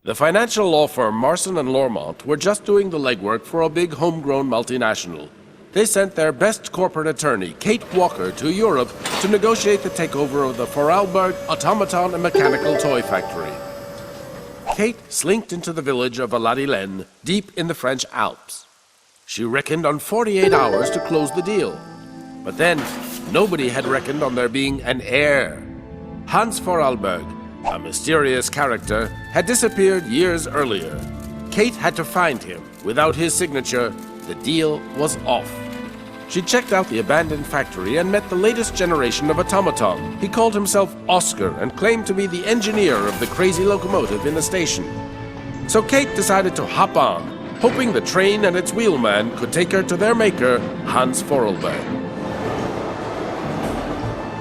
The financial law firm Marson and Lormont were just doing the legwork for a big homegrown multinational. They sent their best corporate attorney, Kate Walker, to Europe to negotiate the takeover of the Vorarlberg automaton and mechanical toy factory. Kate slinked into the village of Valladolid, deep in the French Alps. She reckoned on 48 hours to close the deal. But then, nobody had reckoned on there being an heir. Hans Vorarlberg, a mysterious character, had disappeared years earlier. Kate had to find him. Without his signature, the deal was off. She checked out the abandoned factory and met the latest generation of automaton. He called himself Oscar and claimed to be the engineer of the crazy locomotive in the station. So Kate decided to hop on, hoping the train and its wheelman could take her to their maker, Hans Vorarlberg.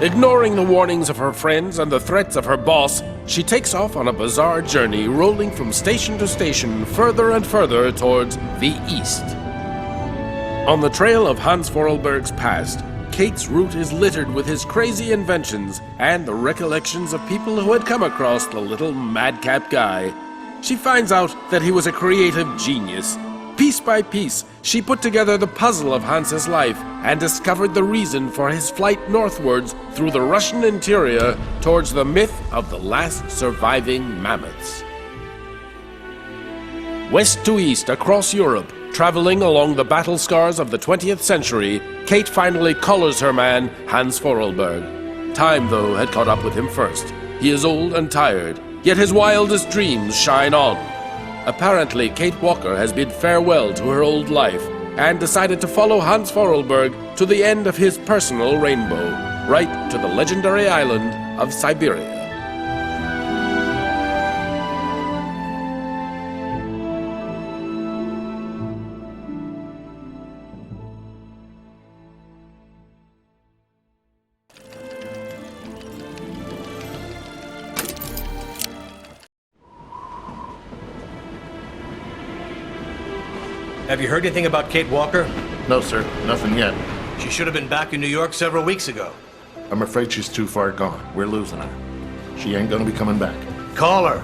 Ignoring the warnings of her friends and the threats of her boss, she takes off on a bizarre journey, rolling from station to station, further and further towards the east. On the trail of Hans Vorarlberg's past, Kate's route is littered with his crazy inventions and the recollections of people who had come across the little madcap guy. She finds out that he was a creative genius. Piece by piece, she put together the puzzle of Hans's life and discovered the reason for his flight northwards through the Russian interior towards the myth of the last surviving mammoths. West to east across Europe, traveling along the battle scars of the 20th century, Kate finally collars her man, Hans Vorarlberg. Time, though, had caught up with him first. He is old and tired, yet his wildest dreams shine on. Apparently, Kate Walker has bid farewell to her old life and decided to follow Hans Vorarlberg to the end of his personal rainbow, right to the legendary island of Syberia. Have you heard anything about Kate Walker? No, sir. Nothing yet. She should have been back in New York several weeks ago. I'm afraid she's too far gone. We're losing her. She ain't gonna be coming back. Call her!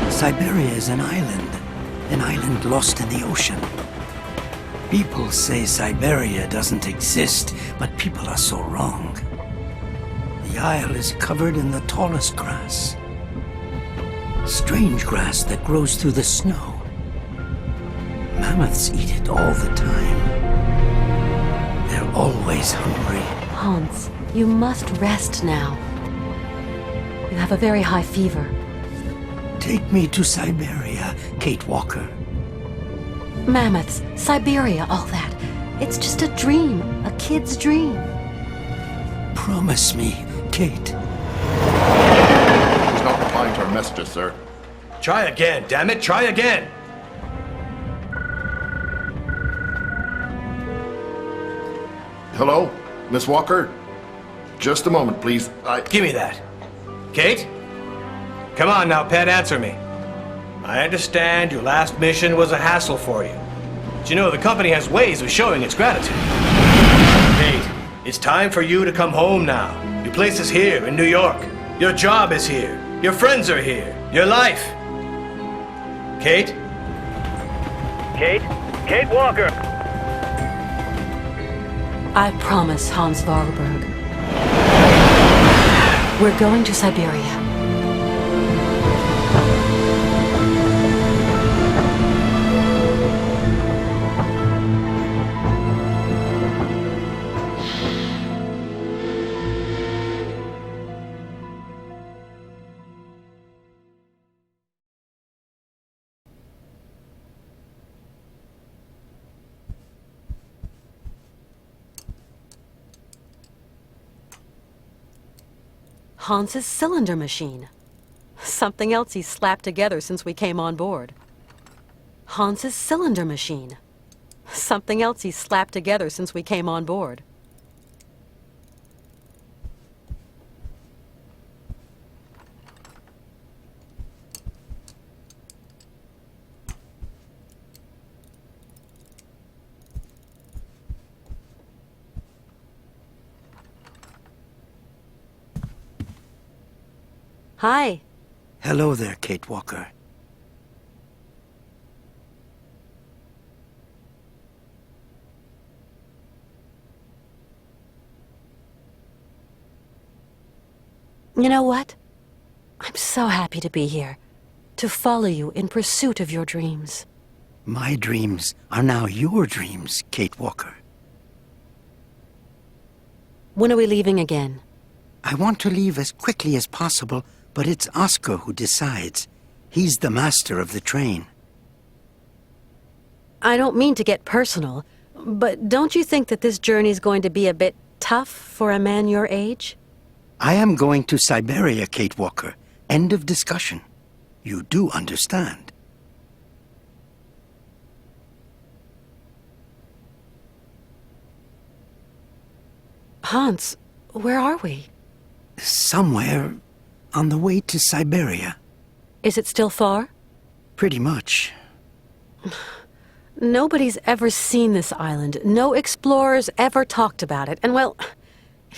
Syberia is an island lost in the ocean. People say Syberia doesn't exist, but people are so wrong. The isle is covered in the tallest grass. Strange grass that grows through the snow. Mammoths eat it all the time. They're always hungry. Hans, you must rest now. You have a very high fever. Take me to Syberia, Kate Walker. Mammoths, Syberia, all that. It's just a dream, a kid's dream. Promise me, Kate. She's not replying to our messages, sir. Try again, damn it, try again! Hello? Miss Walker? Just a moment, please. Give me that. Kate? Come on now, pet, answer me. I understand your last mission was a hassle for you. But you know, the company has ways of showing its gratitude. Kate, it's time for you to come home now. Your place is here in New York. Your job is here. Your friends are here. Your life. Kate? Kate? Kate Walker! I promise, Hans Vorarlberg. We're going to Syberia. Hans's cylinder machine. Something else he's slapped together since we came on board. Hans's cylinder machine. Something else he's slapped together since we came on board. Hi. Hello there, Kate Walker. You know what? I'm so happy to be here. To follow you in pursuit of your dreams. My dreams are now your dreams, Kate Walker. When are we leaving again? I want to leave as quickly as possible, but it's Oscar who decides. He's the master of the train. I don't mean to get personal, but don't you think that this journey's going to be a bit tough for a man your age? I am going to Syberia, Kate Walker. End of discussion. You do understand. Hans, where are we? Somewhere on the way to Syberia. Is it still far? Pretty much. Nobody's ever seen this island. No explorers ever talked about it. And well,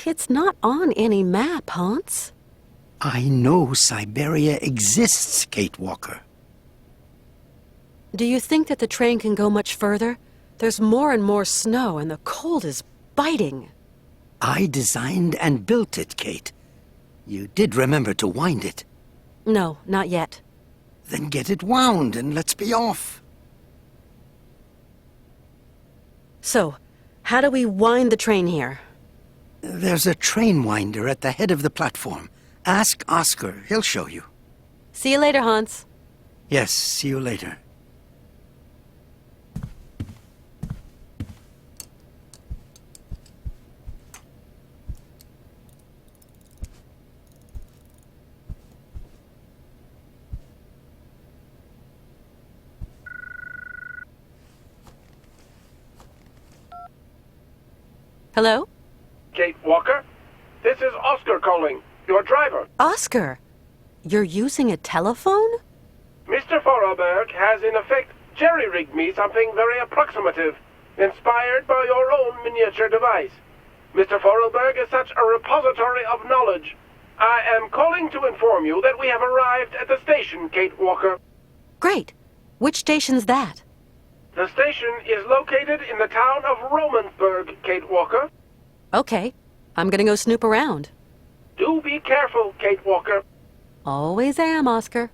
it's not on any map, Hans. I know Syberia exists, Kate Walker. Do you think that the train can go much further? There's more and more snow, and the cold is biting. I designed and built it, Kate. You did remember to wind it. No, not yet. Then get it wound and let's be off. So, how do we wind the train here? There's a train winder at the head of the platform. Ask Oscar. He'll show you. See you later, Hans. Yes, see you later. Hello? Kate Walker, this is Oscar calling, your driver. Oscar! You're using a telephone? Mr. Vorarlberg has in effect jerry-rigged me something very approximative, inspired by your own miniature device. Mr. Vorarlberg is such a repository of knowledge. I am calling to inform you that we have arrived at the station, Kate Walker. Great. Which station's that? The station is located in the town of Romansburg, Kate Walker. Okay. I'm gonna go snoop around. Do be careful, Kate Walker. Always am, Oscar.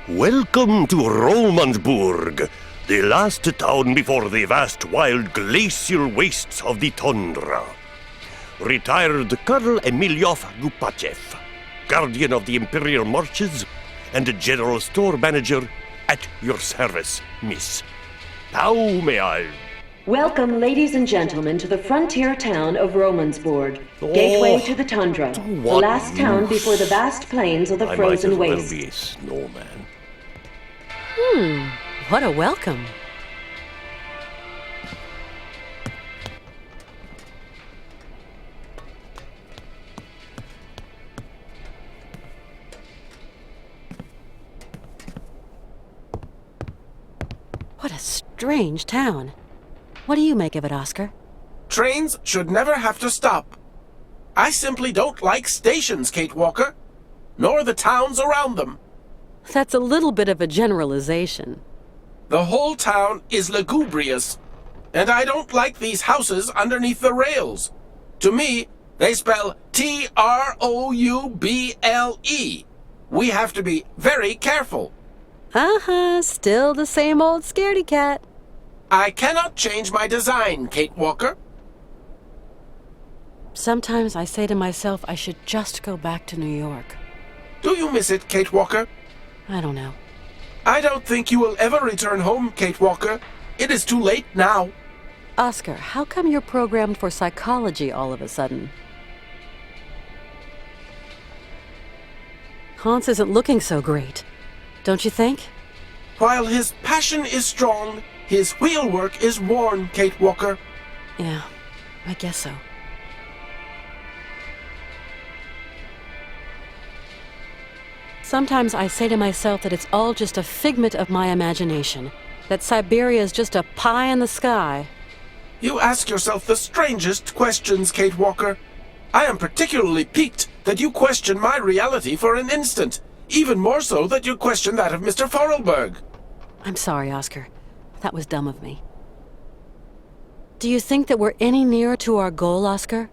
Welcome to Romansburg, the last town before the vast wild glacial wastes of the tundra. Retired Colonel Emilyov Gupachev, guardian of the Imperial Marches, and general store manager at your service, miss. How may I? Welcome, ladies and gentlemen, to the frontier town of Romansburg, gateway to the tundra, the last town before the vast plains of the frozen I might as waste. well be a snowman. What a welcome. What a strange town. What do you make of it, Oscar? Trains should never have to stop. I simply don't like stations, Kate Walker, nor the towns around them. That's a little bit of a generalization. The whole town is lugubrious, and I don't like these houses underneath the rails. To me, they spell Trouble. We have to be very careful. Uh-huh, still the same old scaredy cat. I cannot change my design, Kate Walker. Sometimes I say to myself I should just go back to New York. Do you miss it, Kate Walker? I don't know. I don't think you will ever return home, Kate Walker. It is too late now. Oscar, how come you're programmed for psychology all of a sudden? Hans isn't looking so great, don't you think? While his passion is strong, his wheelwork is worn, Kate Walker. Yeah, I guess so. Sometimes I say to myself that it's all just a figment of my imagination, that Syberia is just a pie in the sky. You ask yourself the strangest questions, Kate Walker. I am particularly piqued that you question my reality for an instant, even more so that you question that of Mr. Forelberg. I'm sorry, Oscar. That was dumb of me. Do you think that we're any nearer to our goal, Oscar?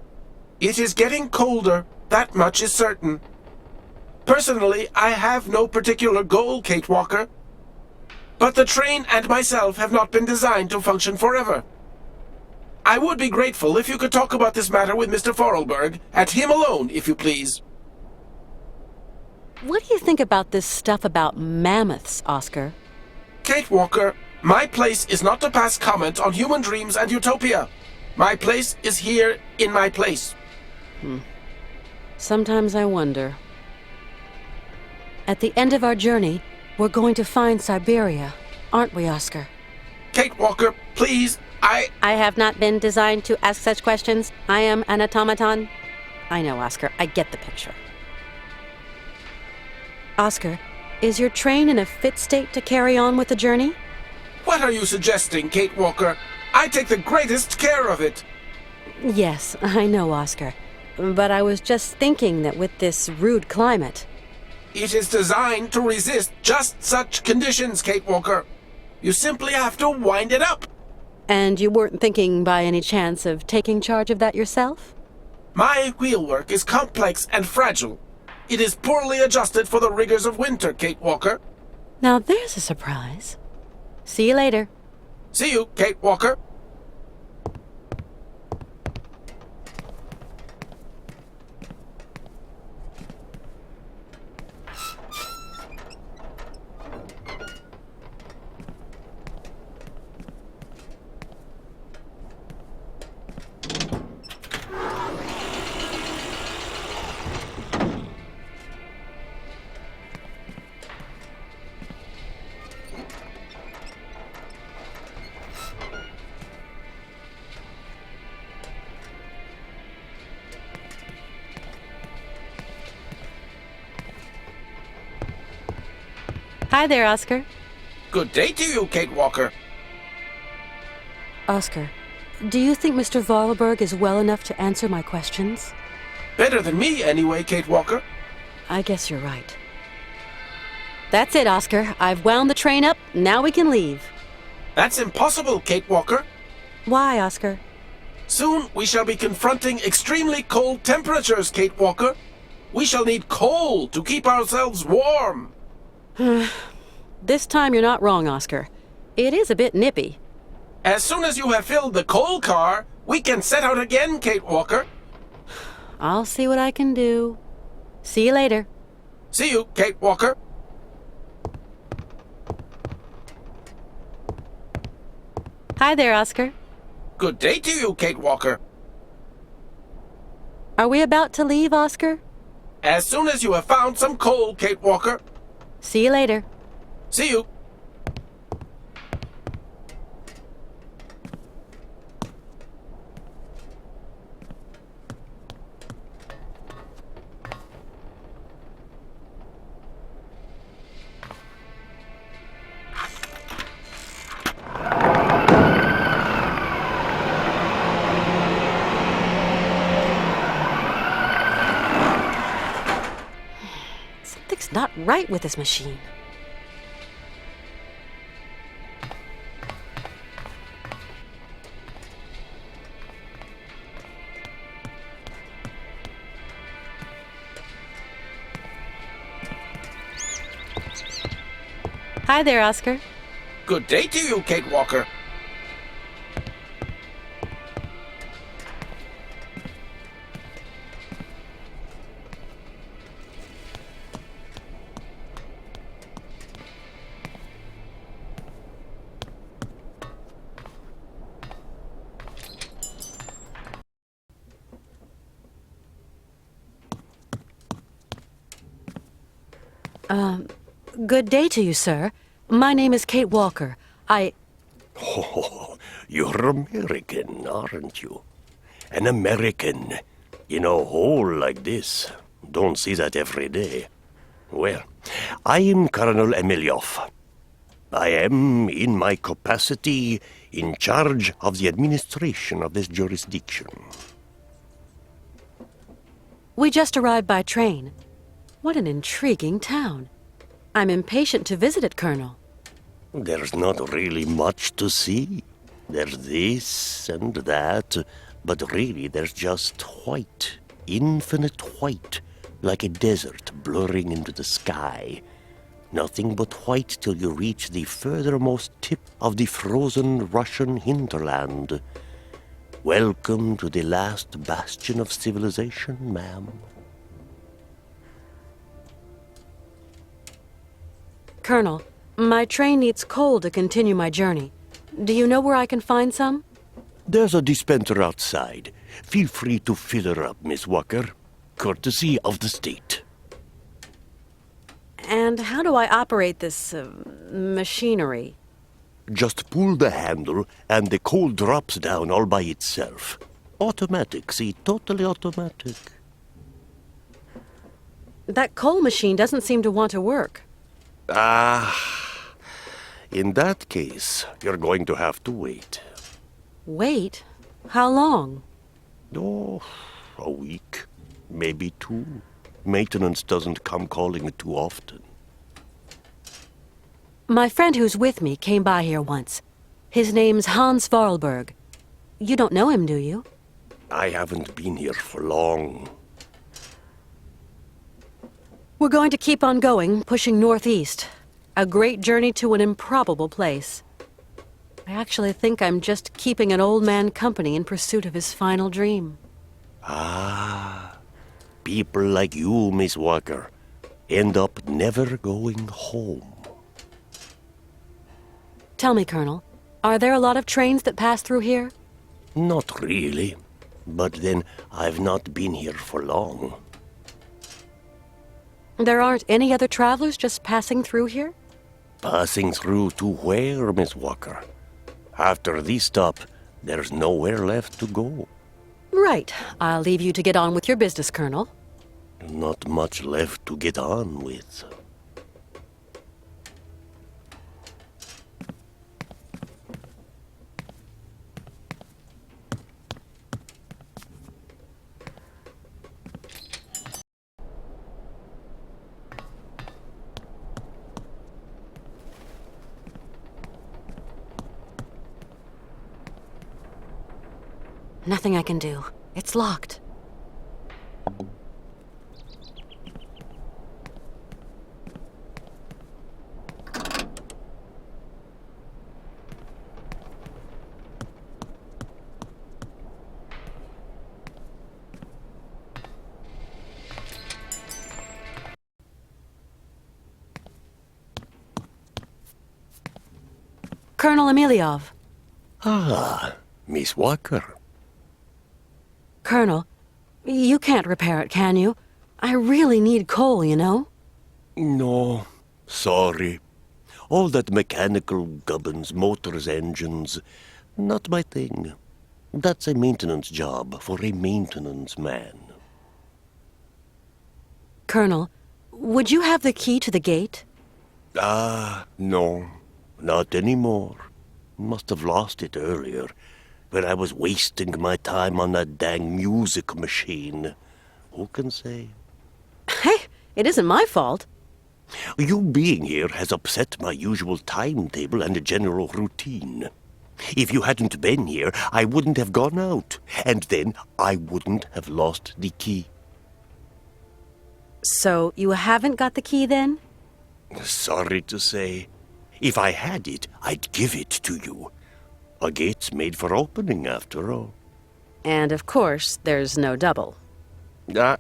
It is getting colder, that much is certain. Personally, I have no particular goal, Kate Walker. But the train and myself have not been designed to function forever. I would be grateful if you could talk about this matter with Mr. Forelberg, and him alone, if you please. What do you think about this stuff about mammoths, Oscar? Kate Walker, my place is not to pass comment on human dreams and utopia. My place is here in my place. Sometimes I wonder. At the end of our journey, we're going to find Syberia, aren't we, Oscar? Kate Walker, please, I have not been designed to ask such questions. I am an automaton. I know, Oscar. I get the picture. Oscar, is your train in a fit state to carry on with the journey? What are you suggesting, Kate Walker? I take the greatest care of it. Yes, I know, Oscar. But I was just thinking that with this rude climate... It is designed to resist just such conditions, Kate Walker. You simply have to wind it up. And you weren't thinking by any chance of taking charge of that yourself? My wheelwork is complex and fragile. It is poorly adjusted for the rigors of winter, Kate Walker. Now there's a surprise. See you later. See you, Kate Walker. Hi there, Oscar. Good day to you, Kate Walker. Oscar, do you think Mr. Forelberg is well enough to answer my questions? Better than me, anyway, Kate Walker. I guess you're right. That's it, Oscar. I've wound the train up. Now we can leave. That's impossible, Kate Walker. Why, Oscar? Soon we shall be confronting extremely cold temperatures, Kate Walker. We shall need coal to keep ourselves warm. This time you're not wrong, Oscar. It is a bit nippy. As soon as you have filled the coal car, we can set out again, Kate Walker. I'll see what I can do. See you later. See you, Kate Walker. Hi there, Oscar. Good day to you, Kate Walker. Are we about to leave, Oscar? As soon as you have found some coal, Kate Walker. See you later. See you. Something's not right with this machine. Hi there, Oscar. Good day to you, Kate Walker. Good day to you, sir. My name is Kate Walker. Oh, you're American, aren't you? An American in a hole like this. Don't see that every day. Well, I am Colonel Emilioff. I am, in my capacity, in charge of the administration of this jurisdiction. We just arrived by train. What an intriguing town. I'm impatient to visit it, Colonel. There's not really much to see. There's this and that, but really there's just white, infinite white, like a desert blurring into the sky. Nothing but white till you reach the furthermost tip of the frozen Russian hinterland. Welcome to the last bastion of civilization, ma'am. Colonel, my train needs coal to continue my journey. Do you know where I can find some? There's a dispenser outside. Feel free to fill her up, Miss Walker. Courtesy of the state. And how do I operate this, machinery? Just pull the handle and the coal drops down all by itself. Automatic, see, totally automatic. That coal machine doesn't seem to want to work. In that case, you're going to have to wait. Wait? How long? Oh, a week, maybe 2. Maintenance doesn't come calling too often. My friend who's with me came by here once. His name's Hans Vorarlberg. You don't know him, do you? I haven't been here for long. We're going to keep on going, pushing northeast. A great journey to an improbable place. I actually think I'm just keeping an old man company in pursuit of his final dream. People like you, Miss Walker, end up never going home. Tell me, Colonel, are there a lot of trains that pass through here? Not really. But then, I've not been here for long. There aren't any other travelers just passing through here? Passing through to where, Miss Walker? After this stop, there's nowhere left to go. Right. I'll leave you to get on with your business, Colonel. Not much left to get on with. Nothing I can do. It's locked. Colonel Emiliov. Miss Walker. Colonel, you can't repair it, can you? I really need coal, you know? No, sorry. All that mechanical gubbins, motors, engines, not my thing. That's a maintenance job for a maintenance man. Colonel, would you have the key to the gate? No, not anymore. Must have lost it earlier, when I was wasting my time on that dang music machine. Who can say? Hey, it isn't my fault. You being here has upset my usual timetable and general routine. If you hadn't been here, I wouldn't have gone out, and then I wouldn't have lost the key. So, you haven't got the key then? Sorry to say, If I had it, I'd give it to you. A gate's made for opening, after all. And of course, there's no double. Got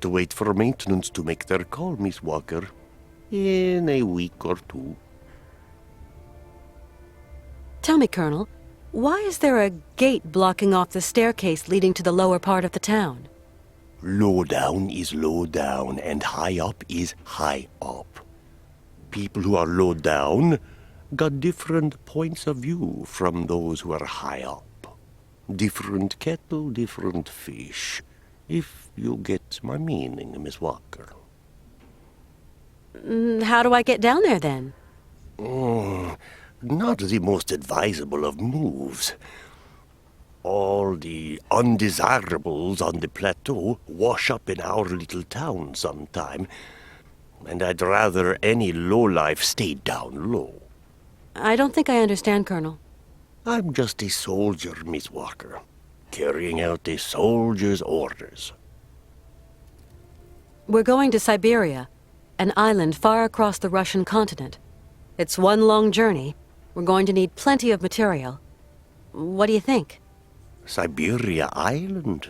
to wait for maintenance to make their call, Miss Walker. In a week or two. Tell me, Colonel, why is there a gate blocking off the staircase leading to the lower part of the town? Low down is low down, and high up is high up. People who are low down got different points of view from those who are high up. Different kettle, different fish. If you get my meaning, Miss Walker. How do I get down there, then? Not the most advisable of moves. All the undesirables on the plateau wash up in our little town sometime, and I'd rather any lowlife stay down low. I don't think I understand, Colonel. I'm just a soldier, Miss Walker, carrying out a soldier's orders. We're going to Syberia, an island far across the Russian continent. It's one long journey. We're going to need plenty of material. What do you think? Syberia Island?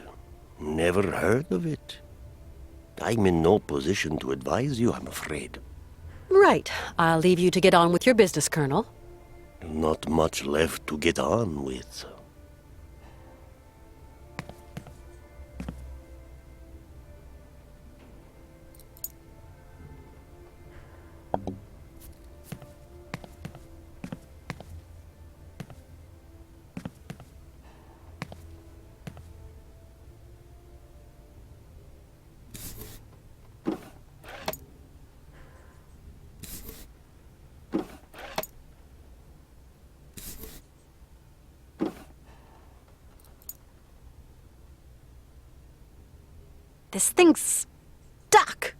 Never heard of it. I'm in no position to advise you, I'm afraid. Right. I'll leave you to get on with your business, Colonel. Not much left to get on with. This thing's stuck.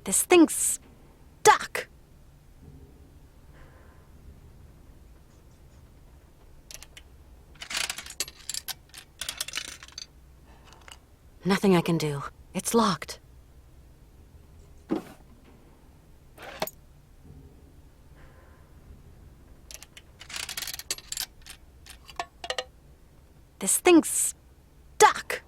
This thing's stuck. Nothing I can do. It's locked. This thing's stuck.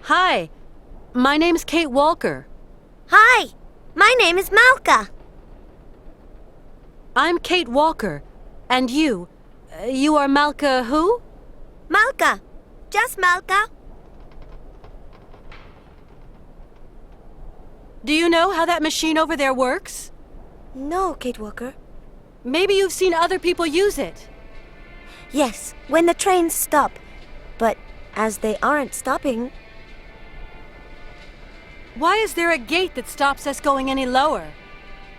Hi, my name's Kate Walker. Hi, my name is Malka. I'm Kate Walker. And you? You are Malka who? Malka. Just Malka. Do you know how that machine over there works? No, Kate Walker. Maybe you've seen other people use it. Yes, when the trains stop. But as they aren't stopping... Why is there a gate that stops us going any lower?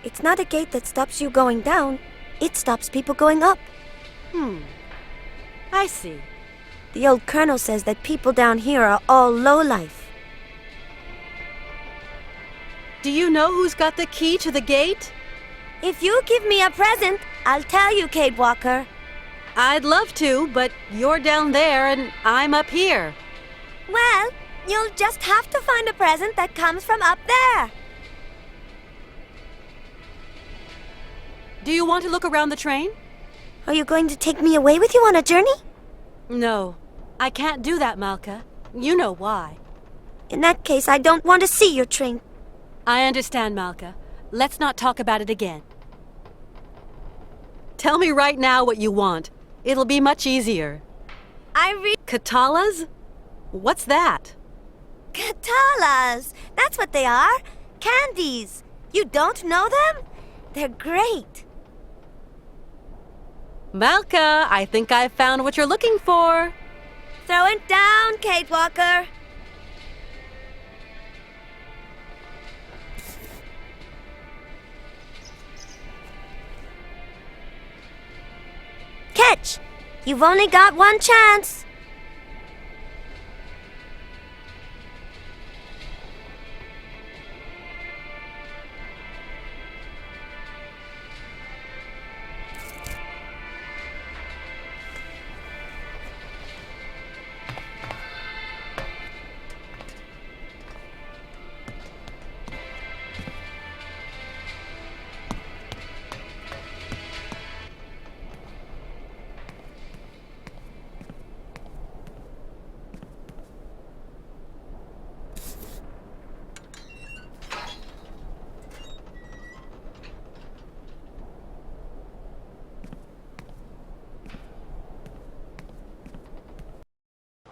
It's not a gate that stops you going down. It stops people going up. I see. The old colonel says that people down here are all lowlife. Do you know who's got the key to the gate? If you give me a present, I'll tell you, Kate Walker. I'd love to, but you're down there and I'm up here. Well, you'll just have to find a present that comes from up there. Do you want to look around the train? Are you going to take me away with you on a journey? No, I can't do that, Malka. You know why. In that case, I don't want to see your train. I understand, Malka. Let's not talk about it again. Tell me right now what you want. It'll be much easier. Katalas? What's that? Katalas! That's what they are. Candies. You don't know them? They're great. Malka, I think I've found what you're looking for. Throw it down, Kate Walker. Catch! You've only got one chance.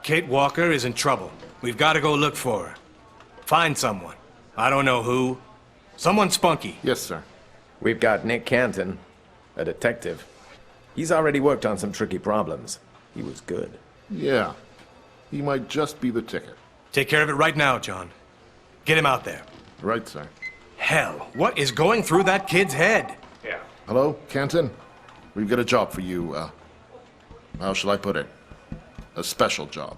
Kate Walker is in trouble. We've got to go look for her. Find someone. I don't know who. Someone spunky. Yes, sir. We've got Nick Canton, a detective. He's already worked on some tricky problems. He was good. Yeah. He might just be the ticket. Take care of it right now, John. Get him out there. Right, sir. Hell, what is going through that kid's head? Yeah. Hello, Canton? We've got a job for you, how shall I put it? A special job.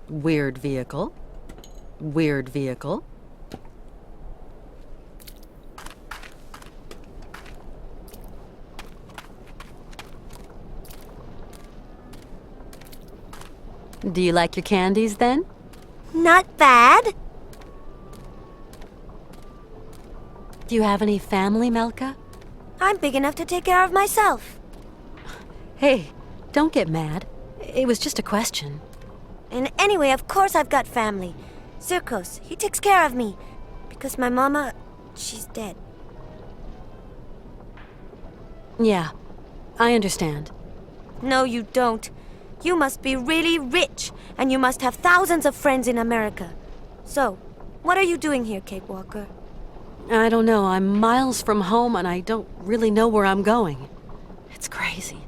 Weird vehicle. Weird vehicle. Do you like your candies, then? Not bad. Do you have any family, Melka? I'm big enough to take care of myself. Hey, don't get mad. It was just a question. And anyway, of course I've got family. Zirkos, he takes care of me. Because my mama, she's dead. Yeah, I understand. No, you don't. You must be really rich, and you must have thousands of friends in America. So, what are you doing here, Kate Walker? I don't know. I'm miles from home, and I don't really know where I'm going. It's crazy.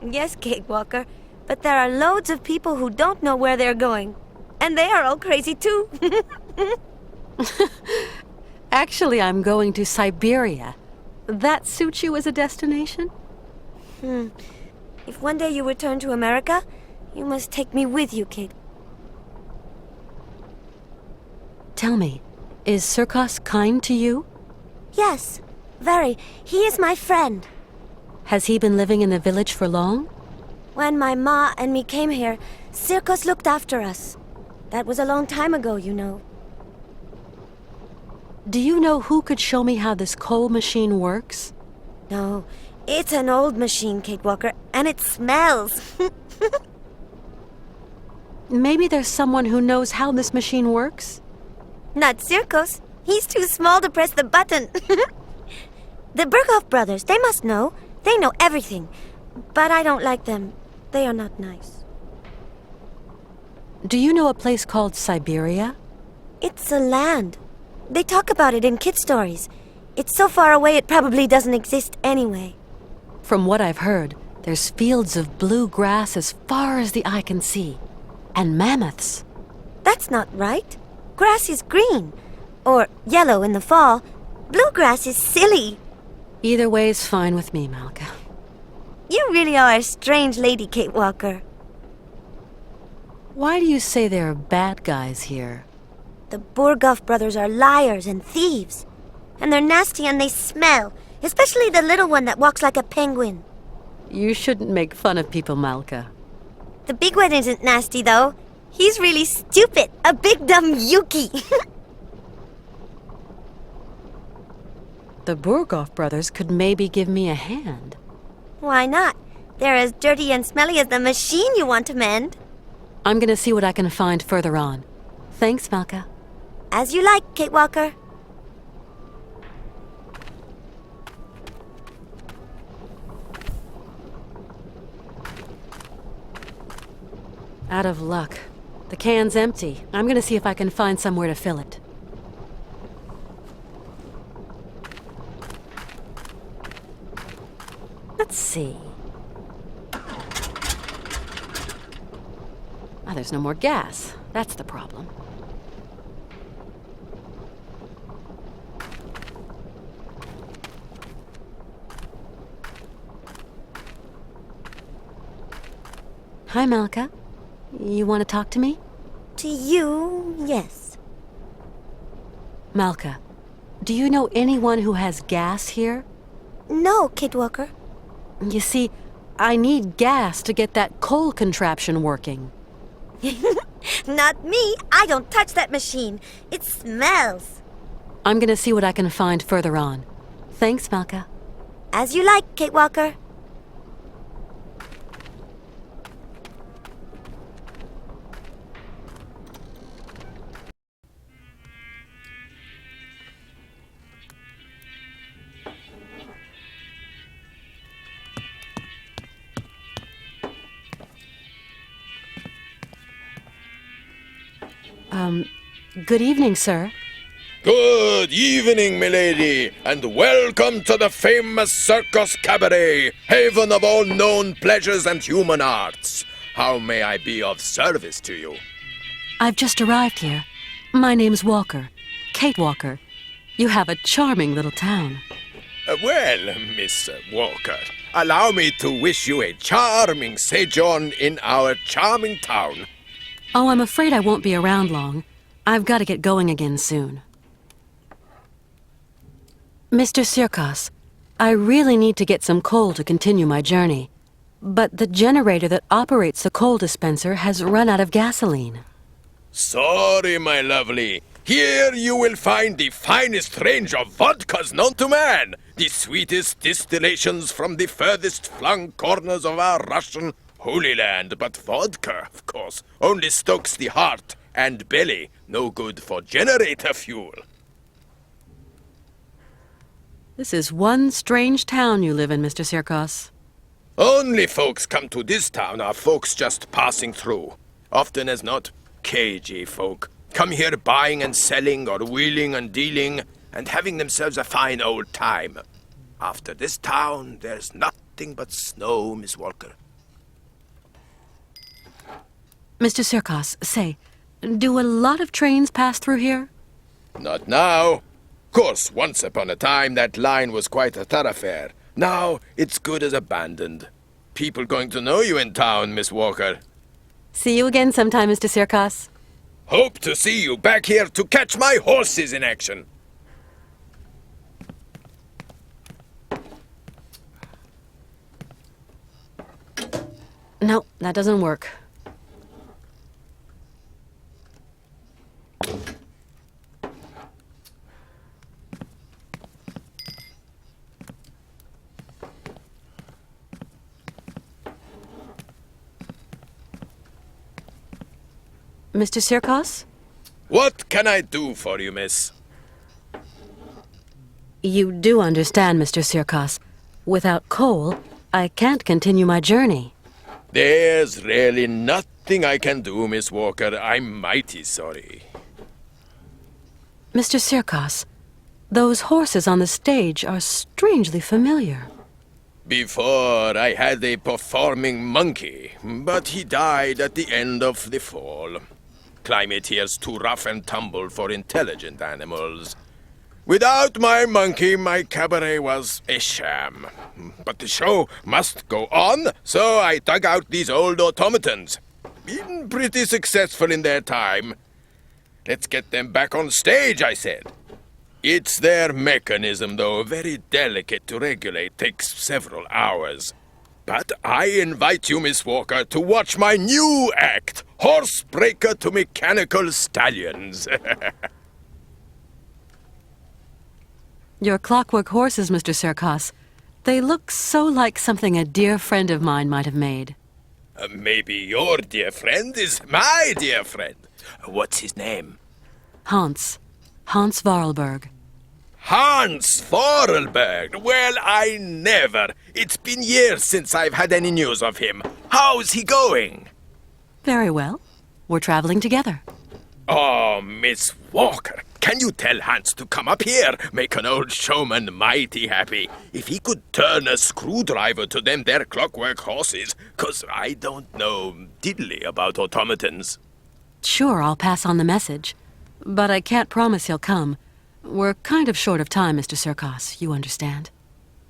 Yes, Kate Walker, but there are loads of people who don't know where they're going. And they are all crazy, too. Actually, I'm going to Syberia. That suits you as a destination? If one day you return to America, you must take me with you, Kate. Tell me, is Zirkos kind to you? Yes, very. He is my friend. Has he been living in the village for long? When my ma and me came here, Zirkos looked after us. That was a long time ago, you know. Do you know who could show me how this coal machine works? No, it's an old machine, Kate Walker, and it smells. Maybe there's someone who knows how this machine works? Not Zirkos. He's too small to press the button. The Berghoff brothers, they must know. They know everything. But I don't like them. They are not nice. Do you know a place called Syberia? It's a land. They talk about it in kid stories. It's so far away it probably doesn't exist anyway. From what I've heard, there's fields of blue grass as far as the eye can see. And mammoths. That's not right. Grass is green. Or yellow in the fall. Bluegrass is silly. Either way is fine with me, Malka. You really are a strange lady, Kate Walker. Why do you say there are bad guys here? The Berghoff brothers are liars and thieves. And they're nasty and they smell. Especially the little one that walks like a penguin. You shouldn't make fun of people, Malka. The big one isn't nasty, though. He's really stupid. A big dumb Yuki. The Burgoff brothers could maybe give me a hand. Why not? They're as dirty and smelly as the machine you want to mend. I'm gonna see what I can find further on. Thanks, Malka. As you like, Kate Walker. Out of luck. The can's empty. I'm gonna see if I can find somewhere to fill it. Let's see. Ah, there's no more gas. That's the problem. Hi, Malka. You want to talk to me? To you, yes. Malka, do you know anyone who has gas here? No, Kate Walker. You see, I need gas to get that coal contraption working. Not me. I don't touch that machine. It smells. I'm gonna see what I can find further on. Thanks, Malka. As you like, Kate Walker. Good evening, sir. Good evening, milady, and welcome to the famous Circus Cabaret, haven of all known pleasures and human arts. How may I be of service to you? I've just arrived here. My name's Walker. Kate Walker. You have a charming little town. Well, Miss Walker, allow me to wish you a charming sojourn in our charming town. Oh, I'm afraid I won't be around long. I've got to get going again soon. Mr. Sirkos, I really need to get some coal to continue my journey. But the generator that operates the coal dispenser has run out of gasoline. Sorry, my lovely. Here you will find the finest range of vodkas known to man. The sweetest distillations from the furthest flung corners of our Russian Holy Land. But vodka, of course, only stokes the heart and belly. No good for generator fuel. This is one strange town you live in, Mr. Sirkos. Only folks come to this town are folks just passing through. Often as not, cagey folk. Come here buying and selling or wheeling and dealing and having themselves a fine old time. After this town, there's nothing but snow, Miss Walker. Mr. Sirkos, say, do a lot of trains pass through here? Not now. Course, once upon a time that line was quite a thoroughfare. Now it's good as abandoned. People going to know you in town, Miss Walker. See you again sometime, Mr. Sirkos. Hope to see you back here to catch my horses in action. No, that doesn't work. Mr. Sirkos? What can I do for you, miss? You do understand, Mr. Sirkos. Without coal, I can't continue my journey. There's really nothing I can do, Miss Walker. I'm mighty sorry. Mr. Sirkos, those horses on the stage are strangely familiar. Before, I had a performing monkey, but he died at the end of the fall. Climate here's too rough and tumble for intelligent animals. Without my monkey, my cabaret was a sham. But the show must go on, so I dug out these old automatons. Been pretty successful in their time. Let's get them back on stage, I said. It's their mechanism, though, very delicate to regulate, takes several hours. But I invite you, Miss Walker, to watch my new act, Horsebreaker to Mechanical Stallions. Your clockwork horses, Mr. Serkos. They look so like something a dear friend of mine might have made. Maybe your dear friend is my dear friend. What's his name? Hans. Hans Vorarlberg. Hans Vorarlberg. Well, I never. It's been years since I've had any news of him. How's he going? Very well. We're traveling together. Oh, Miss Walker, can you tell Hans to come up here? Make an old showman mighty happy. If he could turn a screwdriver to them their clockwork horses, 'cause I don't know diddly about automatons. Sure, I'll pass on the message. But I can't promise he'll come. We're kind of short of time, Mr. Serkos, you understand.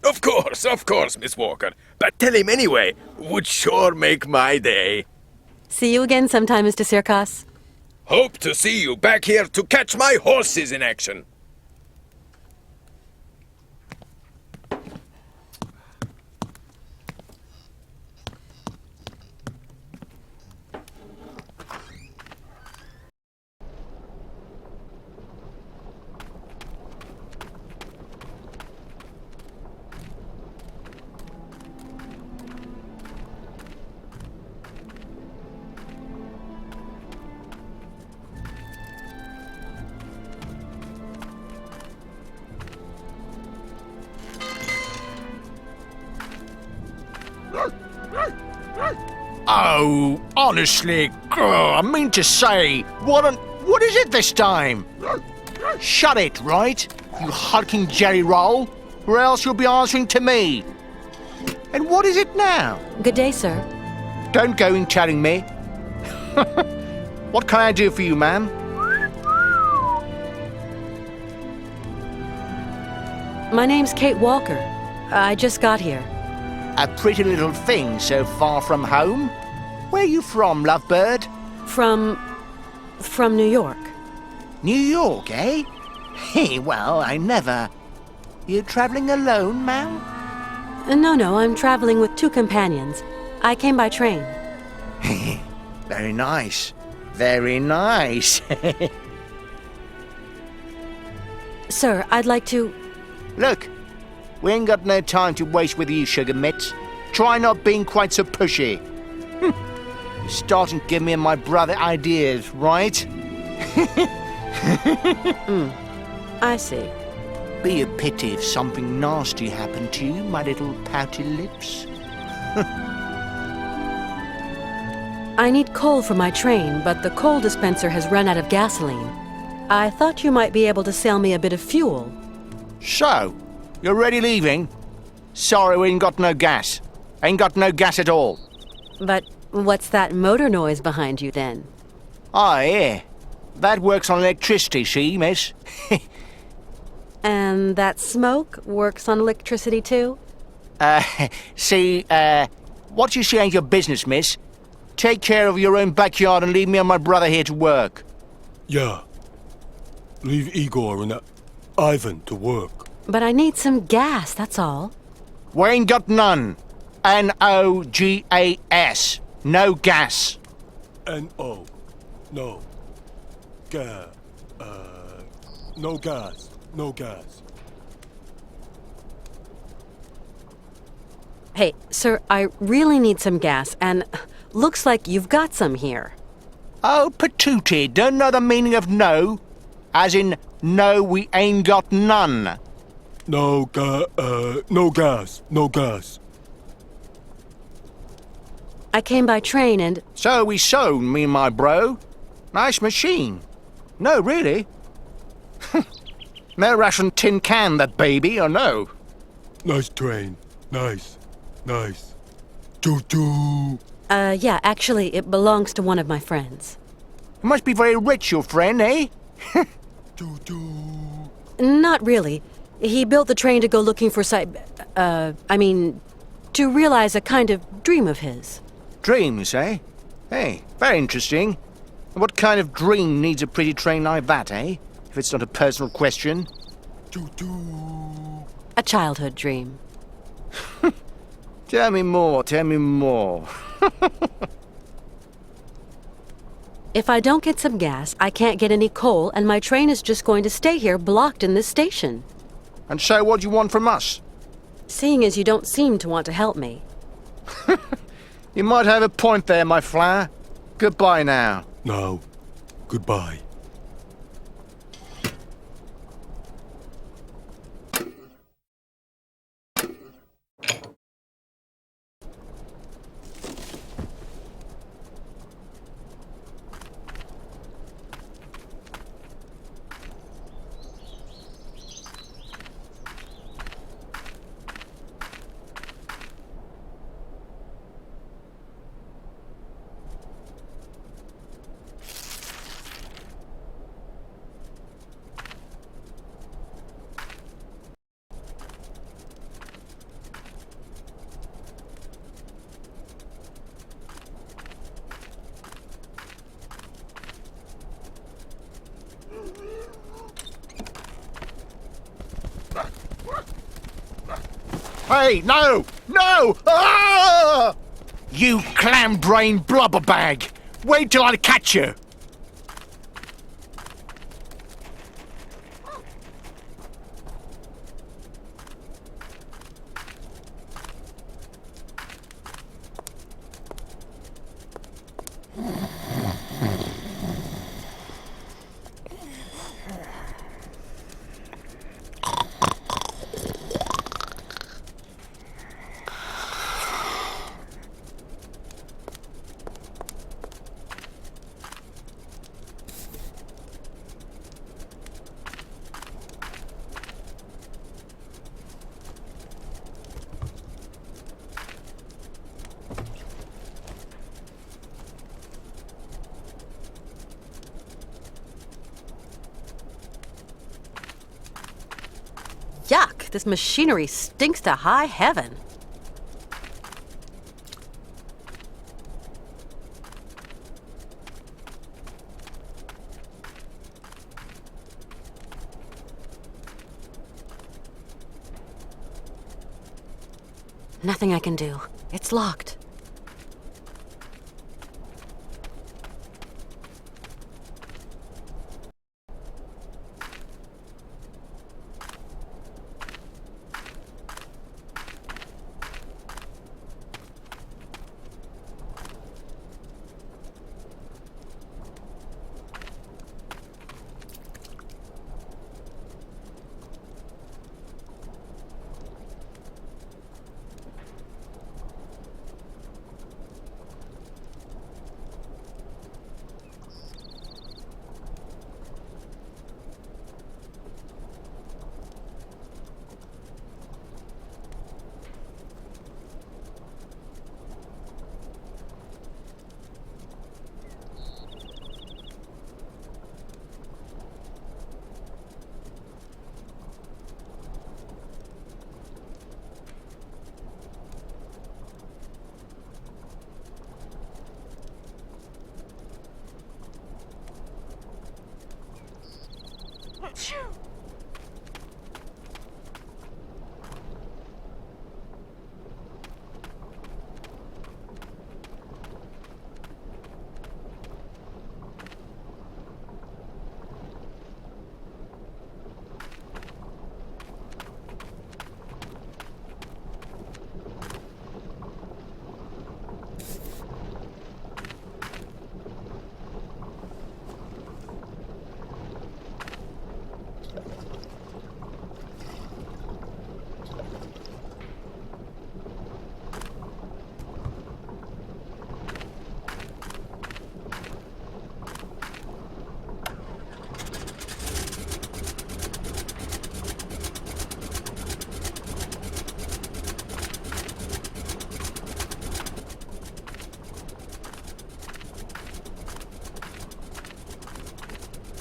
Of course, Miss Walker. But tell him anyway. Would sure make my day. See you again sometime, Mr. Serkos. Hope to see you back here to catch my horses in action. Oh, honestly, I mean to say, what is it this time? Shut it, right? You hulking jelly roll, or else you'll be answering to me. And what is it now? Good day, sir. Don't go in telling me. What can I do for you, ma'am? My name's Kate Walker. I just got here. A pretty little thing so far from home? Where you from, lovebird? From New York. New York, eh? Hey, well, I never... You traveling alone, ma'am? No, I'm traveling with 2 companions. I came by train. Very nice. Very nice. Sir, I'd like to... Look, we ain't got no time to waste with you, sugar mitts. Try not being quite so pushy. You're starting to give me and my brother ideas, right? I see. Be a pity if something nasty happened to you, my little pouty lips. I need coal for my train, but the coal dispenser has run out of gasoline. I thought you might be able to sell me a bit of fuel. So, you're already leaving? Sorry, we ain't got no gas. Ain't got no gas at all. But what's that motor noise behind you, then? Ah, yeah. That works on electricity, see, miss? And that smoke works on electricity, too? What you see ain't your business, miss. Take care of your own backyard and leave me and my brother here to work. Yeah. Leave Igor and Ivan to work. But I need some gas, that's all. We ain't got none. N-O-G-A-S. No gas. N-O. No. Gas. No gas. No gas. Hey, sir, I really need some gas, and looks like you've got some here. Oh, patootie, don't know the meaning of no? As in, no, we ain't got none. No gas. No gas. I came by train and... So we sewn, me and my bro. Nice machine. No, really. No Russian tin can, that baby, or no? Nice train. Nice. Choo-choo. Yeah, actually, it belongs to one of my friends. You must be very rich, your friend, eh? Choo-choo. Not really. He built the train to go looking for to realize a kind of dream of his. Dreams, eh? Hey, very interesting. What kind of dream needs a pretty train like that, eh? If it's not a personal question. A childhood dream. Tell me more, tell me more. If I don't get some gas, I can't get any coal, and my train is just going to stay here blocked in this station. And so what do you want from us? Seeing as you don't seem to want to help me. You might have a point there, my flower. Goodbye now. No. Goodbye. Hey, no! No! Ah! You clam-brain blubber bag! Wait till I catch you! Yuck, this machinery stinks to high heaven. Nothing I can do. It's locked.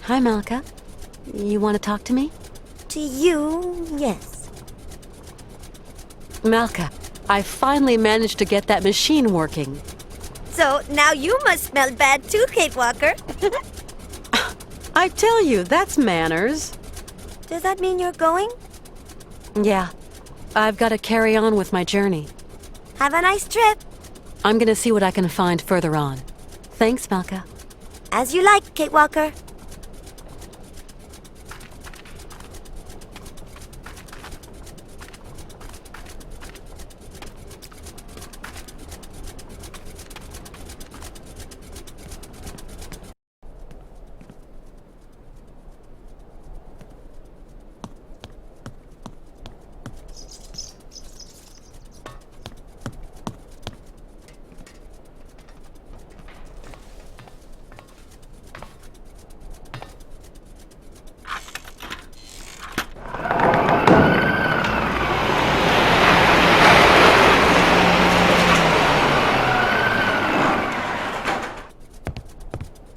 Hi, Malka. You want to talk to me? To you, yes. Malka, I finally managed to get that machine working. So now you must smell bad too, Kate Walker. I tell you, that's manners. Does that mean you're going? Yeah. I've got to carry on with my journey. Have a nice trip. I'm gonna see what I can find further on. Thanks, Malka. As you like, Kate Walker.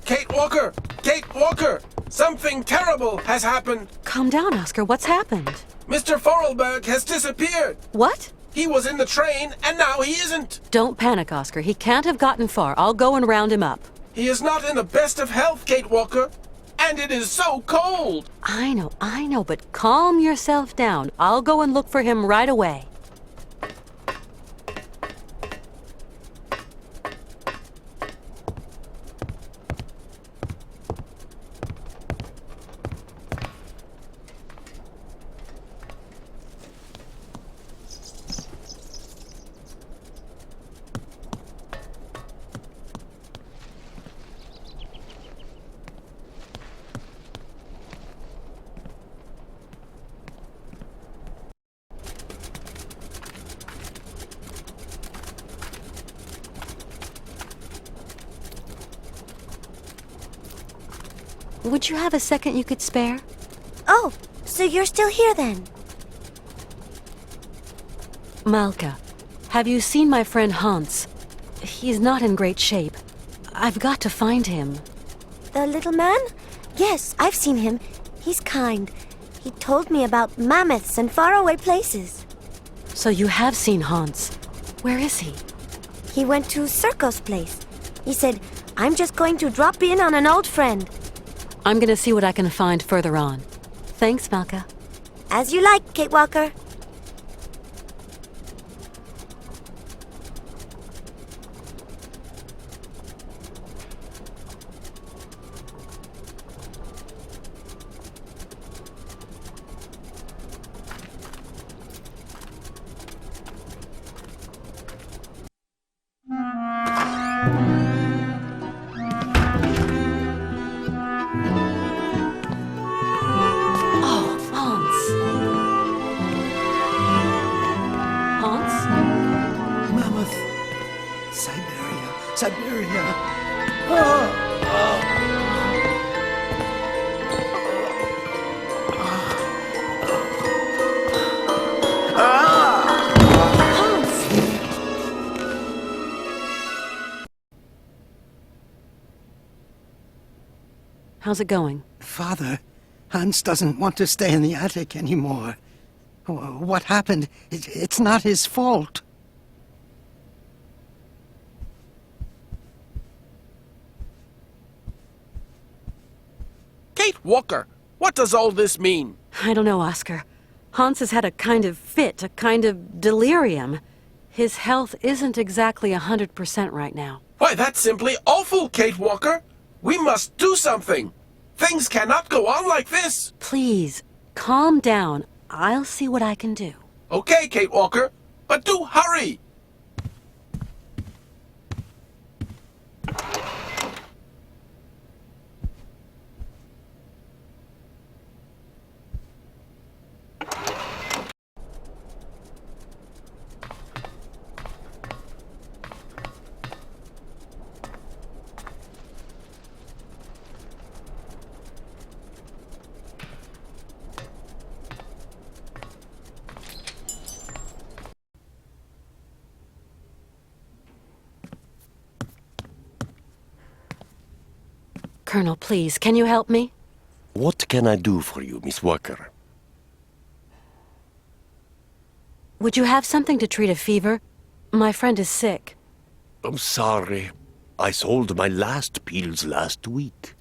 Kate Walker! Kate Walker! Something terrible has happened! Calm down, Oscar. What's happened? Mr. Forelberg has disappeared! What? He was in the train, and now he isn't! Don't panic, Oscar. He can't have gotten far. I'll go and round him up. He is not in the best of health, Kate Walker! And it is so cold! I know, but calm yourself down. I'll go and look for him right away. Would you have a second you could spare? Oh, so you're still here then? Malka, have you seen my friend Hans? He's not in great shape. I've got to find him. The little man? Yes, I've seen him. He's kind. He told me about mammoths and faraway places. So you have seen Hans. Where is he? He went to Circo's place. He said, I'm just going to drop in on an old friend. I'm gonna see what I can find further on. Thanks, Malka. As you like, Kate Walker. Syberia. How's it going? Father, Hans doesn't want to stay in the attic anymore. What happened? It's not his fault. Kate Walker, what does all this mean? I don't know, Oscar. Hans has had a kind of fit, a kind of delirium. His health isn't exactly 100% right now. Why, that's simply awful, Kate Walker. We must do something. Things cannot go on like this. Please, calm down. I'll see what I can do. Okay, Kate Walker, but do hurry. Colonel, please, can you help me? What can I do for you, Miss Walker? Would you have something to treat a fever? My friend is sick. I'm sorry. I sold my last pills last week.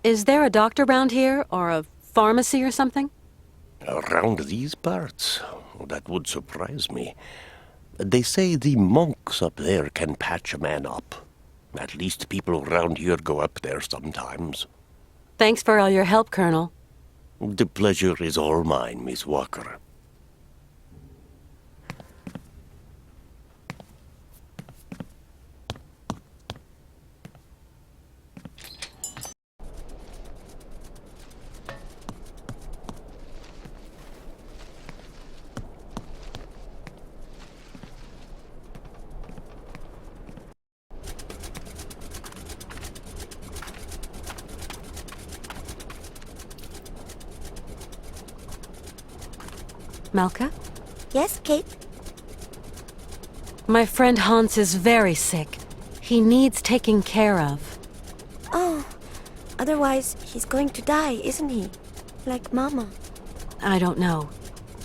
Is there a doctor around here, or a pharmacy or something? Around these parts? That would surprise me. They say the monks up there can patch a man up. At least people around here go up there sometimes. Thanks for all your help, Colonel. The pleasure is all mine, Miss Walker. Malka? Yes, Kate? My friend Hans is very sick. He needs taking care of. Oh, otherwise he's going to die, isn't he? Like Mama. I don't know.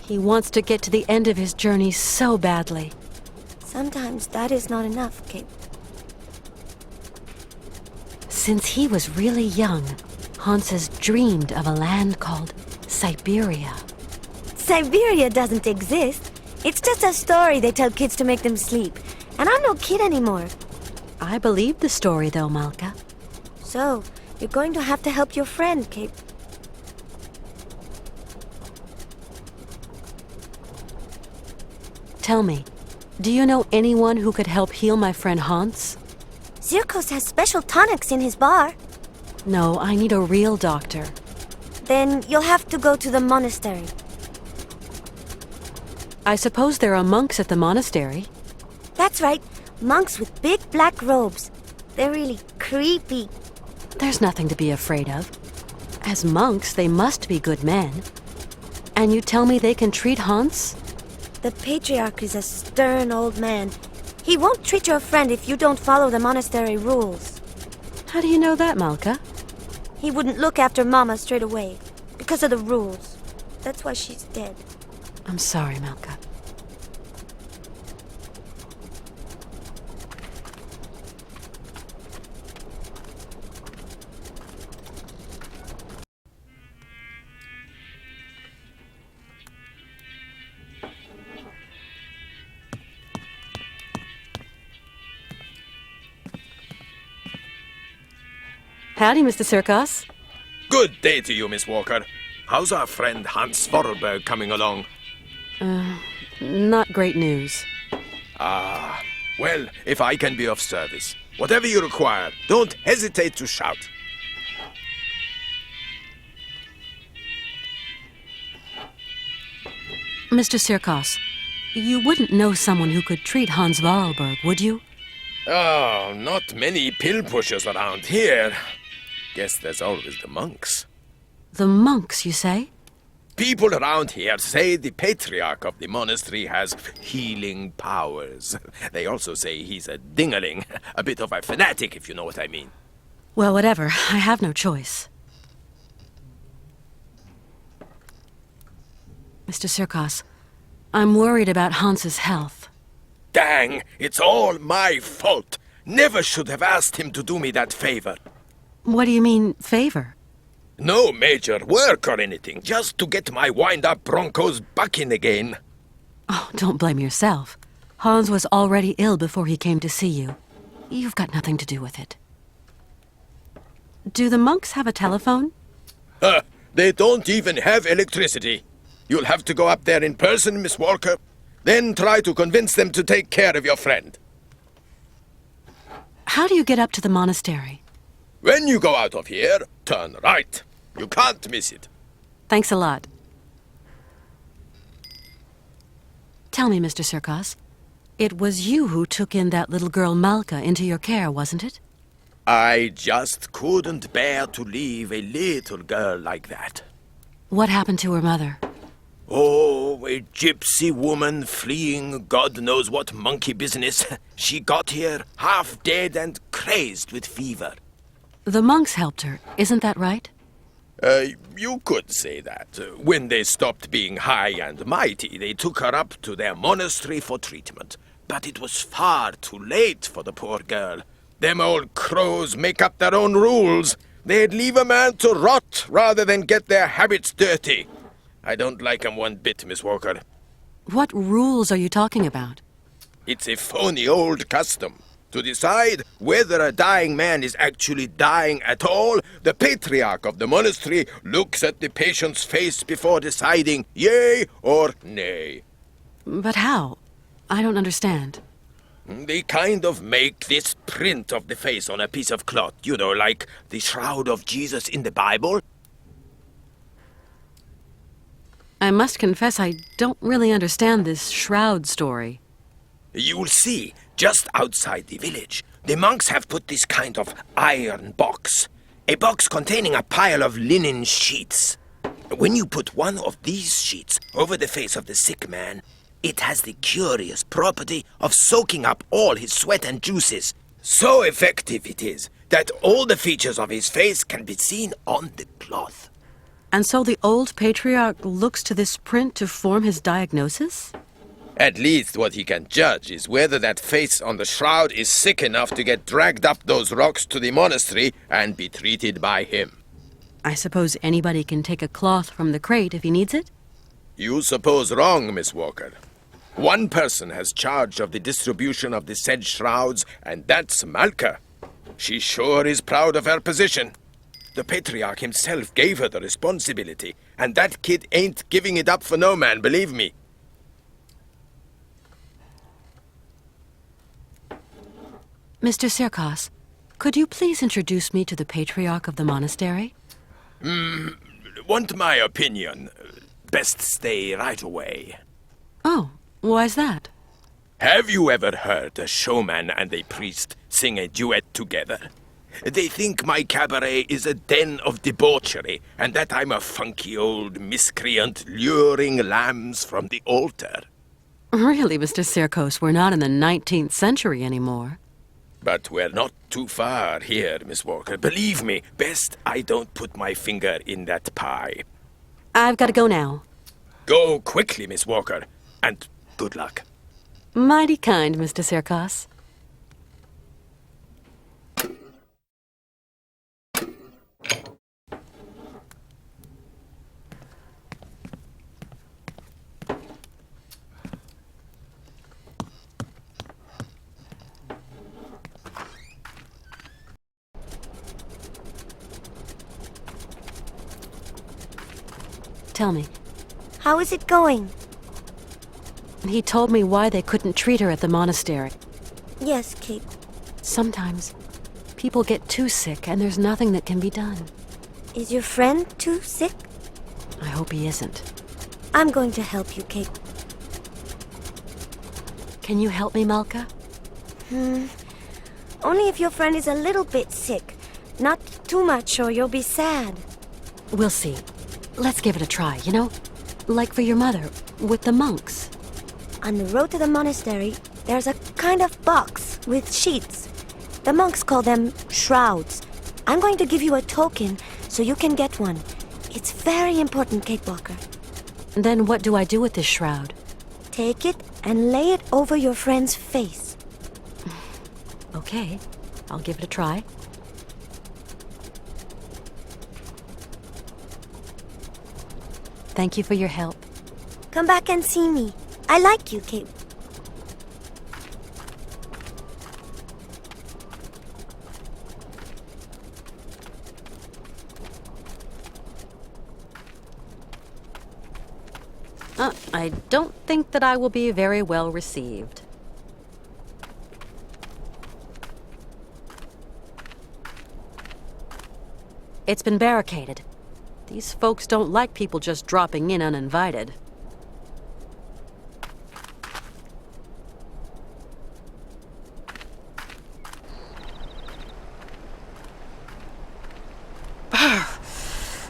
He wants to get to the end of his journey so badly. Sometimes that is not enough, Kate. Since he was really young, Hans has dreamed of a land called Syberia. Syberia doesn't exist. It's just a story they tell kids to make them sleep. And I'm no kid anymore. I believe the story, though, Malka. So, you're going to have to help your friend, Kate. Tell me, do you know anyone who could help heal my friend Hans? Zirkos has special tonics in his bar. No, I need a real doctor. Then you'll have to go to the monastery. I suppose there are monks at the monastery. That's right. Monks with big black robes. They're really creepy. There's nothing to be afraid of. As monks, they must be good men. And you tell me they can treat Hans? The patriarch is a stern old man. He won't treat your friend if you don't follow the monastery rules. How do you know that, Malka? He wouldn't look after Mama straight away, because of the rules. That's why she's dead. I'm sorry, Malka. Howdy, Mr. Sirkos. Good day to you, Miss Walker. How's our friend Hans Vorberg coming along? Not great news. Ah, well, if I can be of service, whatever you require, don't hesitate to shout. Mr. Sirkos, you wouldn't know someone who could treat Hans Vorarlberg, would you? Oh, not many pill pushers around here. Guess there's always the monks. The monks, you say? People around here say the patriarch of the monastery has healing powers. They also say he's a dingaling, a bit of a fanatic, if you know what I mean. Well, whatever. I have no choice. Mr. Sirkos, I'm worried about Hans's health. Dang, it's all my fault. Never should have asked him to do me that favor. What do you mean, favor? No major work or anything, just to get my wind-up Broncos bucking again. Oh, don't blame yourself. Hans was already ill before he came to see you. You've got nothing to do with it. Do the monks have a telephone? They don't even have electricity. You'll have to go up there in person, Miss Walker. Then try to convince them to take care of your friend. How do you get up to the monastery? When you go out of here, turn right. You can't miss it. Thanks a lot. Tell me, Mr. Sirkos, it was you who took in that little girl Malka into your care, wasn't it? I just couldn't bear to leave a little girl like that. What happened to her mother? Oh, a gypsy woman fleeing God knows what monkey business. She got here half dead and crazed with fever. The monks helped her, isn't that right? You could say that. When they stopped being high and mighty, they took her up to their monastery for treatment. But it was far too late for the poor girl. Them old crows make up their own rules. They'd leave a man to rot rather than get their habits dirty. I don't like 'em one bit, Miss Walker. What rules are you talking about? It's a phony old custom. To decide whether a dying man is actually dying at all, the patriarch of the monastery looks at the patient's face before deciding yea or nay. But how? I don't understand. They kind of make this print of the face on a piece of cloth, you know, like the shroud of Jesus in the Bible. I must confess I don't really understand this shroud story. You'll see, just outside the village, the monks have put this kind of iron box. A box containing a pile of linen sheets. When you put one of these sheets over the face of the sick man, it has the curious property of soaking up all his sweat and juices. So effective it is that all the features of his face can be seen on the cloth. And so the old patriarch looks to this print to form his diagnosis? At least what he can judge is whether that face on the shroud is sick enough to get dragged up those rocks to the monastery and be treated by him. I suppose anybody can take a cloth from the crate if he needs it? You suppose wrong, Miss Walker. One person has charge of the distribution of the said shrouds, and that's Malka. She sure is proud of her position. The patriarch himself gave her the responsibility, and that kid ain't giving it up for no man, believe me. Mr. Sirkos, could you please introduce me to the patriarch of the monastery? Want my opinion? Best stay right away. Oh, why's that? Have you ever heard a showman and a priest sing a duet together? They think my cabaret is a den of debauchery, and that I'm a funky old miscreant luring lambs from the altar. Really, Mr. Sirkos, we're not in the 19th century anymore. But we're not too far here, Miss Walker. Believe me, best I don't put my finger in that pie. I've got to go now. Go quickly, Miss Walker, and good luck. Mighty kind, Mr. Sirkos. Tell me. How is it going? He told me why they couldn't treat her at the monastery. Yes, Kate. Sometimes people get too sick and there's nothing that can be done. Is your friend too sick? I hope he isn't. I'm going to help you, Kate. Can you help me, Malka? Only if your friend is a little bit sick. Not too much or you'll be sad. We'll see. Let's give it a try, you know? Like for your mother, with the monks. On the road to the monastery, there's a kind of box with sheets. The monks call them shrouds. I'm going to give you a token so you can get one. It's very important, Kate Walker. Then what do I do with this shroud? Take it and lay it over your friend's face. Okay, I'll give it a try. Thank you for your help. Come back and see me. I like you, Kate. I don't think that I will be very well received. It's been barricaded. These folks don't like people just dropping in uninvited.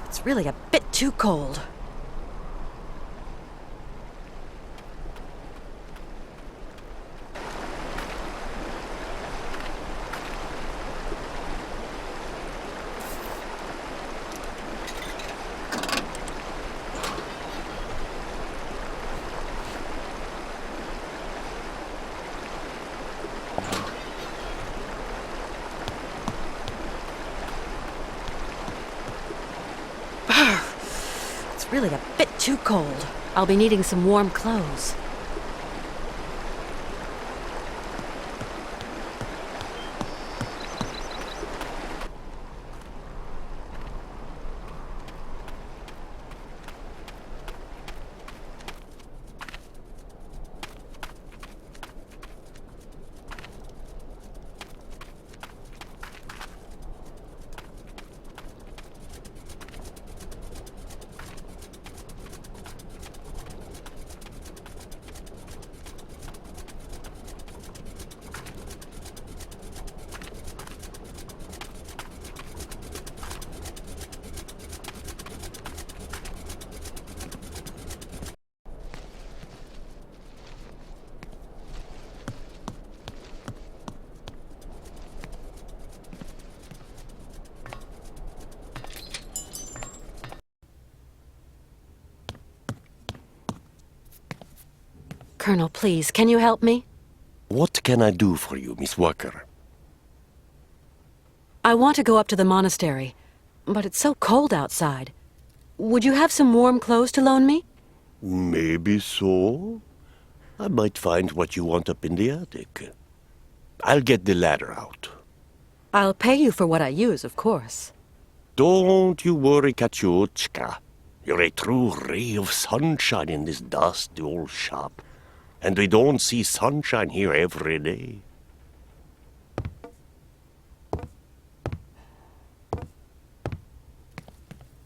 It's really a bit too cold. It's really a bit too cold. I'll be needing some warm clothes. Colonel, please, can you help me? What can I do for you, Miss Walker? I want to go up to the monastery, but it's so cold outside. Would you have some warm clothes to loan me? Maybe so. I might find what you want up in the attic. I'll get the ladder out. I'll pay you for what I use, of course. Don't you worry, Katyushka. You're a true ray of sunshine in this dusty old shop. And we don't see sunshine here every day.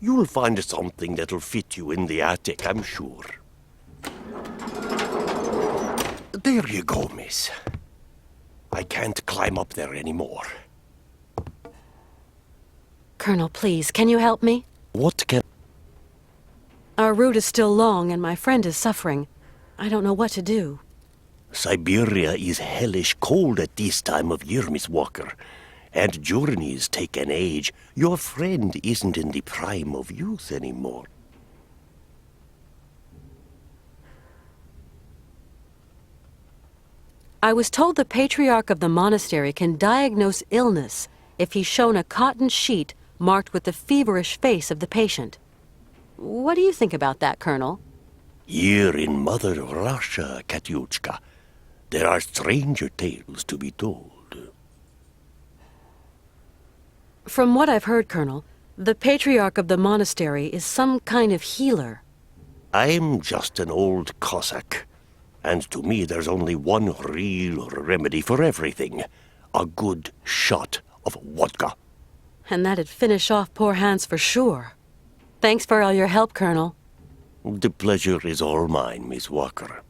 You'll find something that'll fit you in the attic, I'm sure. There you go, miss. I can't climb up there anymore. Colonel, please, can you help me? What can... Our route is still long, and my friend is suffering. I don't know what to do. Siberia is hellish cold at this time of year, Miss Walker. And journeys take an age. Your friend isn't in the prime of youth anymore. I was told the patriarch of the monastery can diagnose illness if he's shown a cotton sheet marked with the feverish face of the patient. What do you think about that, Colonel? Here in Mother Russia, Katyushka, there are stranger tales to be told. From what I've heard, Colonel, the patriarch of the monastery is some kind of healer. I'm just an old Cossack, and to me there's only one real remedy for everything. A good shot of vodka. And that'd finish off poor Hans for sure. Thanks for all your help, Colonel. The pleasure is all mine, Miss Walker.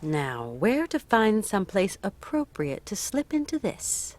Now, where to find someplace appropriate to slip into this?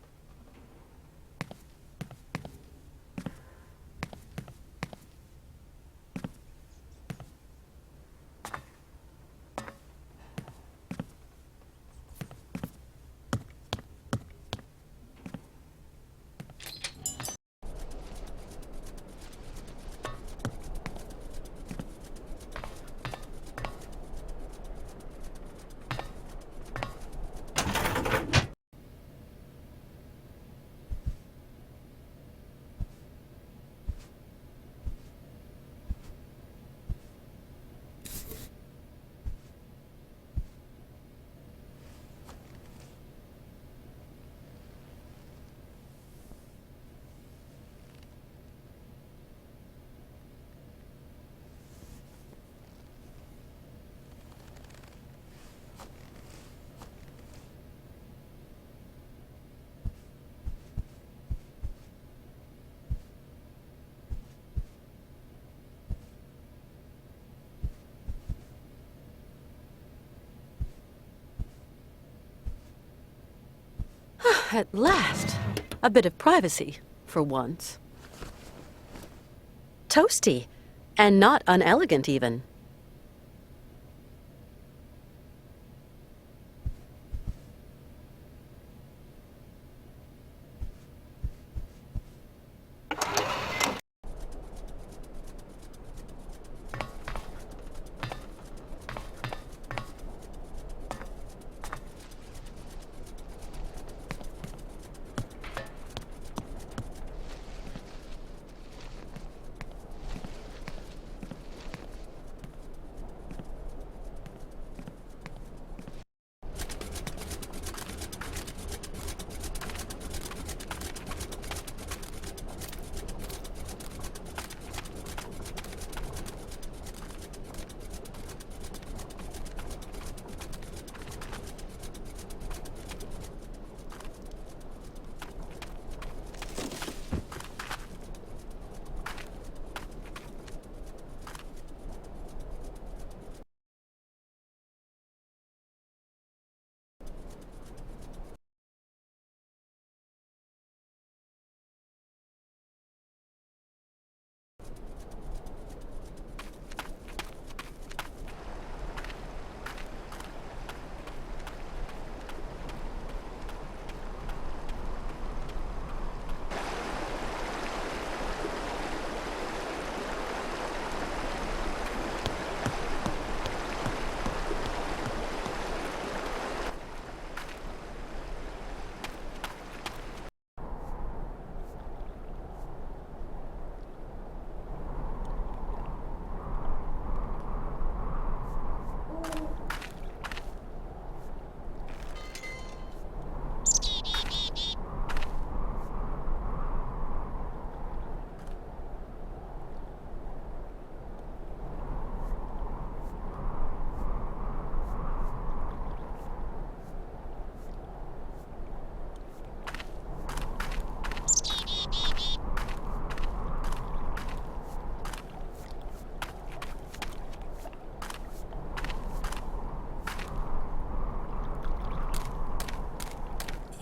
At last, a bit of privacy, for once. Toasty, and not unelegant even.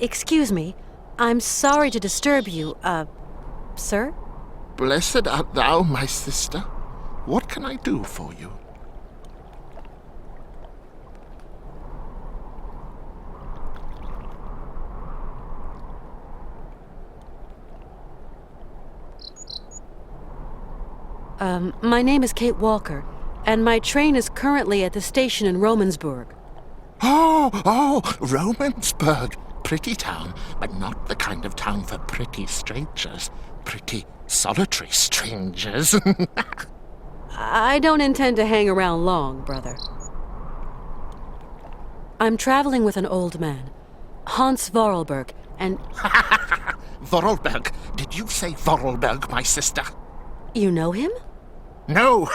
Excuse me. I'm sorry to disturb you, sir? Blessed art thou, my sister. What can I do for you? My name is Kate Walker, and my train is currently at the station in Romansburg. Oh, Romansburg. Pretty town, but not the kind of town for pretty strangers. Pretty solitary strangers. I don't intend to hang around long, brother. I'm traveling with an old man, Hans Vorarlberg, and... Vorarlberg? Did you say Vorarlberg, my sister? You know him? No,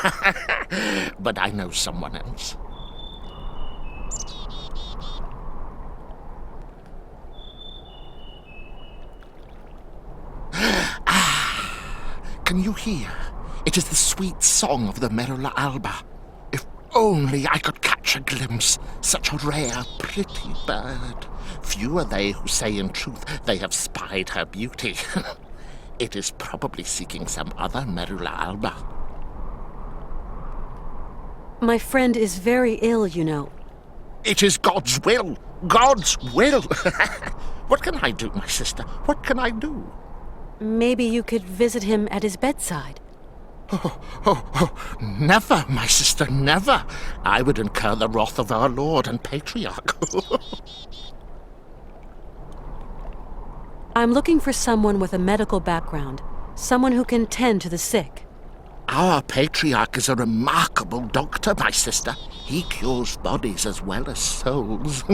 but I know someone else. Can you hear? It is the sweet song of the Merula alba. If only I could catch a glimpse, such a rare, pretty bird. Few are they who say in truth they have spied her beauty. It is probably seeking some other Merula alba. My friend is very ill, you know. It is God's will! God's will! What can I do, my sister? What can I do? Maybe you could visit him at his bedside. Oh, never, my sister, never. I would incur the wrath of our Lord and Patriarch. I'm looking for someone with a medical background, someone who can tend to the sick. Our Patriarch is a remarkable doctor, my sister. He cures bodies as well as souls.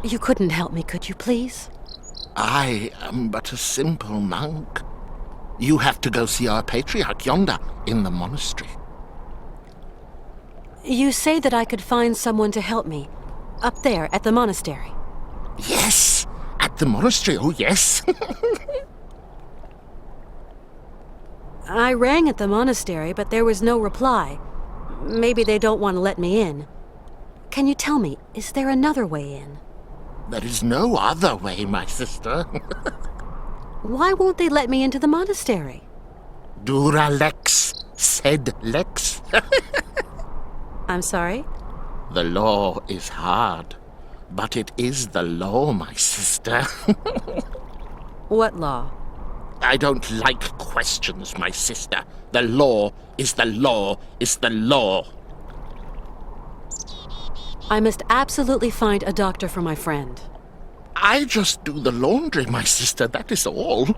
You couldn't help me, could you, please? I am but a simple monk. You have to go see our Patriarch yonder, in the monastery. You say that I could find someone to help me, up there at the monastery. Yes, at the monastery, oh yes. I rang at the monastery, but there was no reply. Maybe they don't want to let me in. Can you tell me, is there another way in? There is no other way, my sister. Why won't they let me into the monastery? Dura lex, sed lex. I'm sorry? The law is hard, but it is the law, my sister. What law? I don't like questions, my sister. The law is the law is the law. I must absolutely find a doctor for my friend. I just do the laundry, my sister, that is all.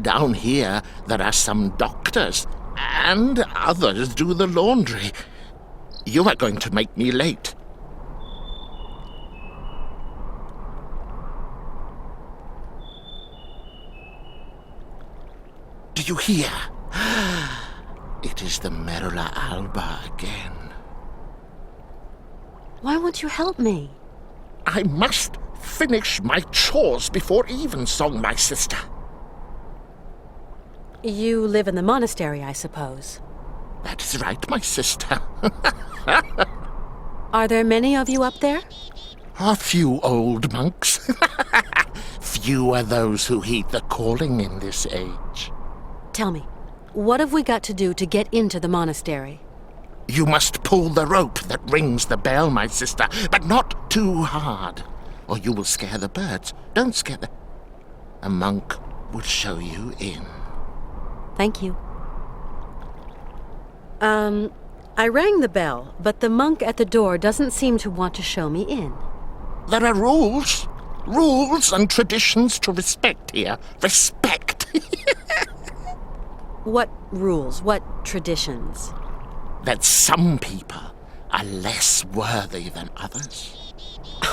Down here, there are some doctors, and others do the laundry. You are going to make me late. Do you hear? It is the Merula alba again. Why won't you help me? I must finish my chores before evensong, my sister. You live in the monastery, I suppose. That is right, my sister. Are there many of you up there? A few old monks. Few are those who heed the calling in this age. Tell me, what have we got to do to get into the monastery? You must pull the rope that rings the bell, my sister, but not too hard, or you will scare the birds. Don't scare them. A monk will show you in. Thank you. I rang the bell, but the monk at the door doesn't seem to want to show me in. There are rules. Rules and traditions to respect here. Respect. What rules? What traditions? That some people are less worthy than others.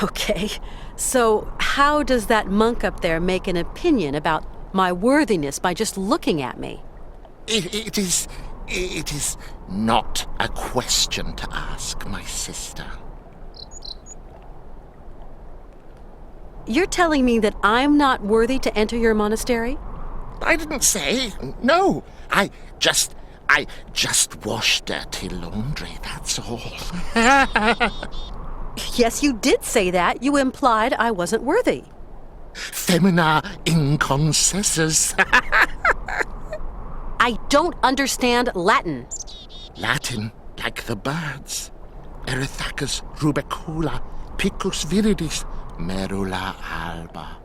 Okay, so how does that monk up there make an opinion about my worthiness by just looking at me? It is not a question to ask, my sister. You're telling me that I'm not worthy to enter your monastery? I didn't say. No, I I just wash dirty laundry, that's all. Yes, you did say that. You implied I wasn't worthy. Femina inconcessus. I don't understand Latin. Latin, like the birds. Erythacus rubecula, picus viridis, merula alba.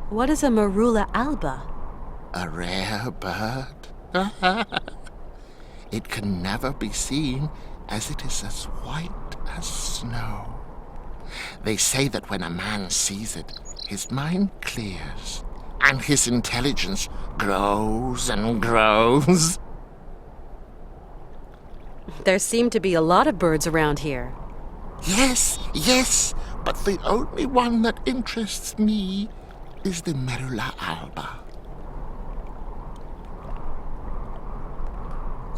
What is a merula alba? A rare bird. It can never be seen, as it is as white as snow. They say that when a man sees it, his mind clears, and his intelligence grows and grows. There seem to be a lot of birds around here. Yes, yes, but the only one that interests me is the merula alba.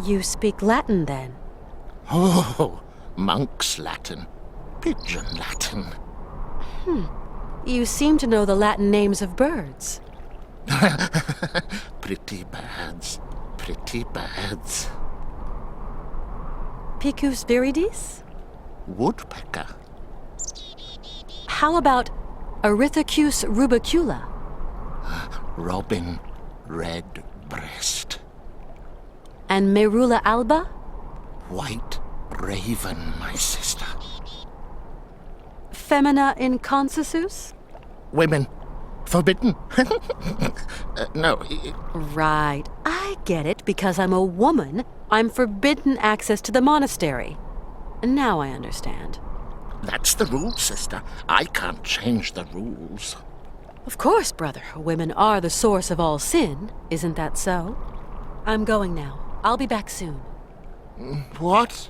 You speak Latin, then? Oh, monk's Latin, pigeon Latin. You seem to know the Latin names of birds. Pretty birds, pretty birds. Picus viridis? Woodpecker. How about Erythacus rubecula? Robin redbreast. And merula alba? White raven, my sister. Femina inconcessus? Women. Forbidden. No. Right. I get it. Because I'm a woman, I'm forbidden access to the monastery. Now I understand. That's the rule, sister. I can't change the rules. Of course, brother. Women are the source of all sin. Isn't that so? I'm going now. I'll be back soon. What?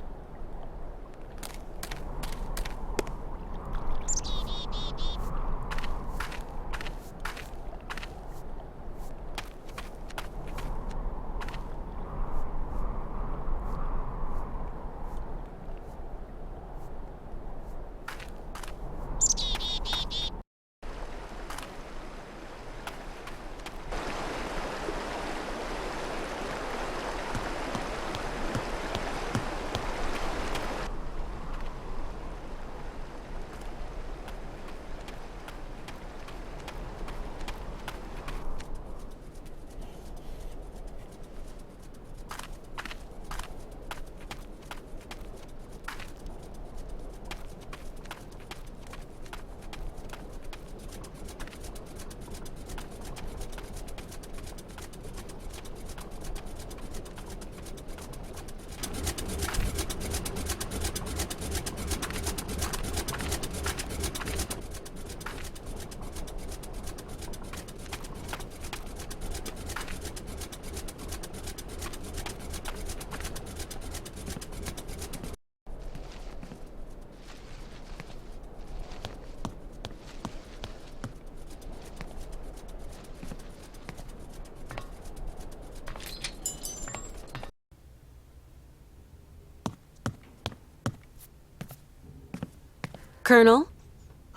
Colonel?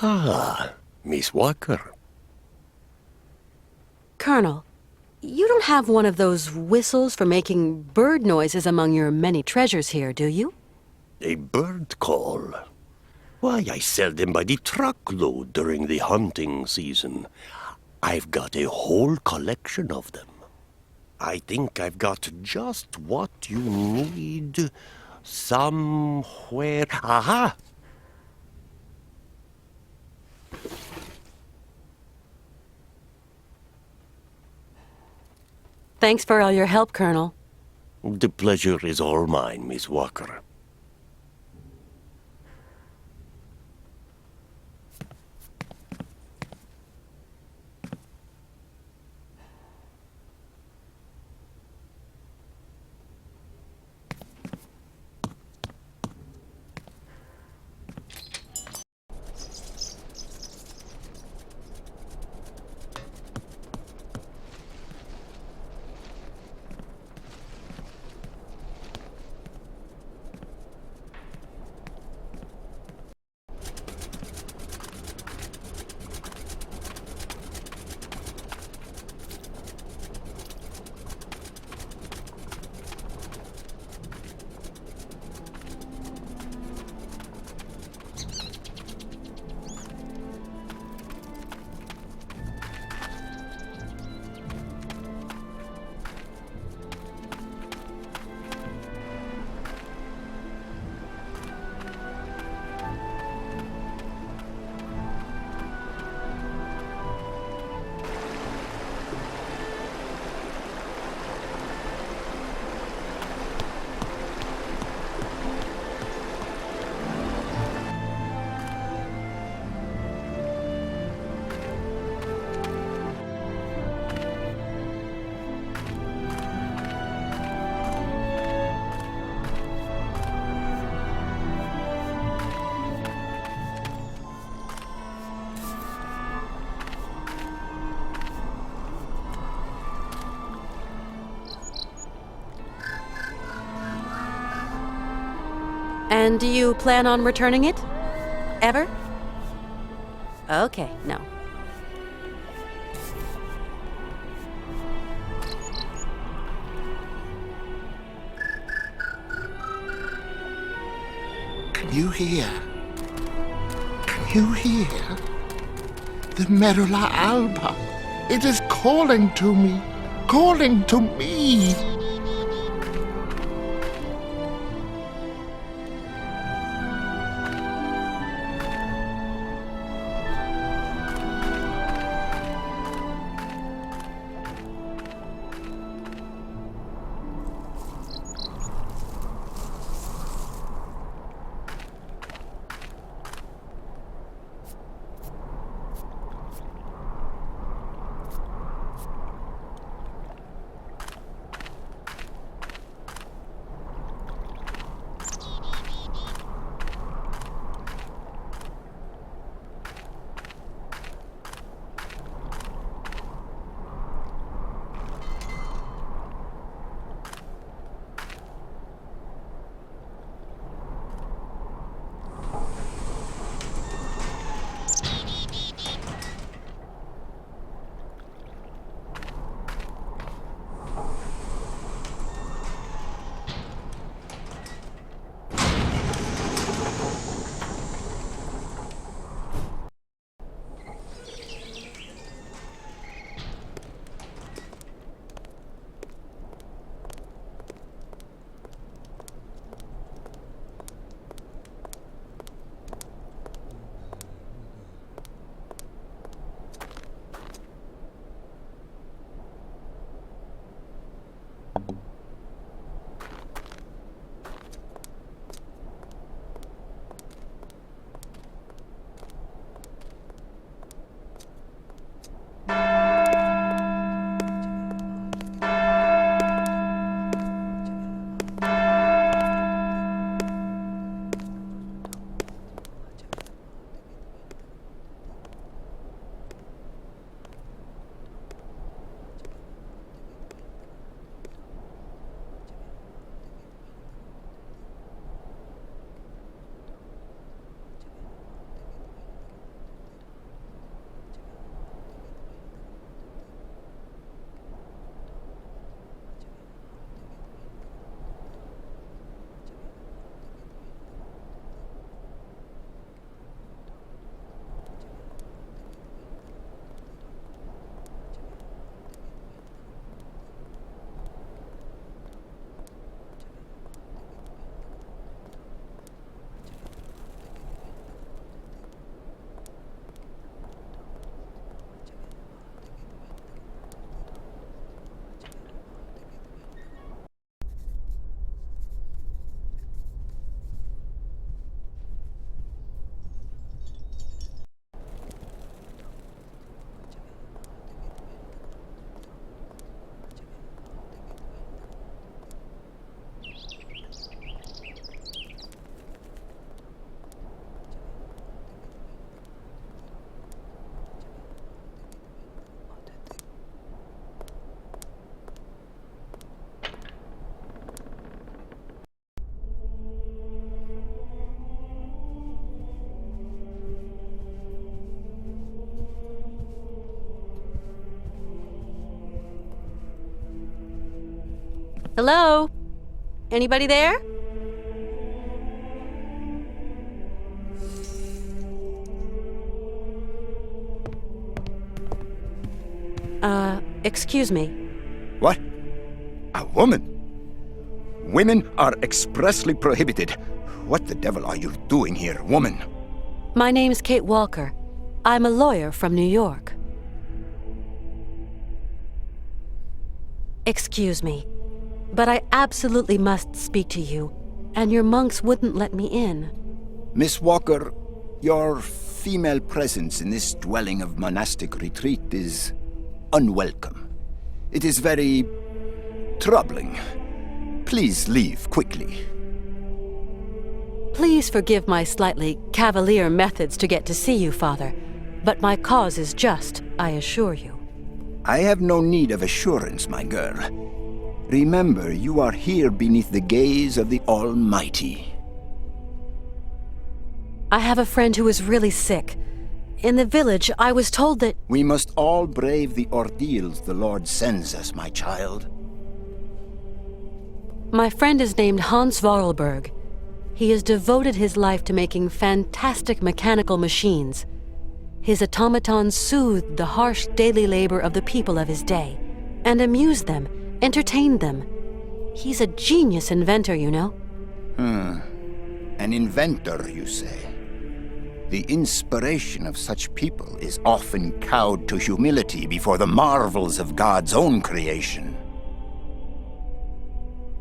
Ah, Miss Walker. Colonel, you don't have one of those whistles for making bird noises among your many treasures here, do you? A bird call? Why, I sell them by the truckload during the hunting season. I've got a whole collection of them. I think I've got just what you need somewhere. Aha! Thanks for all your help, Colonel. The pleasure is all mine, Miss Walker. And do you plan on returning it? Ever? Okay, no. Can you hear? Can you hear? The Merula Alba. It is calling to me. Calling to me. Hello? Anybody there? Excuse me. What? A woman? Women are expressly prohibited. What the devil are you doing here, woman? My name's Kate Walker. I'm a lawyer from New York. Excuse me, but I absolutely must speak to you, and your monks wouldn't let me in. Miss Walker, your female presence in this dwelling of monastic retreat is unwelcome. It is very troubling. Please leave quickly. Please forgive my slightly cavalier methods to get to see you, Father, but my cause is just, I assure you. I have no need of assurance, my girl. Remember, you are here beneath the gaze of the Almighty. I have a friend who is really sick. In the village, I was told that... We must all brave the ordeals the Lord sends us, my child. My friend is named Hans Vorarlberg. He has devoted his life to making fantastic mechanical machines. His automatons soothed the harsh daily labor of the people of his day, and amused them, entertained them. He's a genius inventor, you know. An inventor, you say? The inspiration of such people is often cowed to humility before the marvels of God's own creation.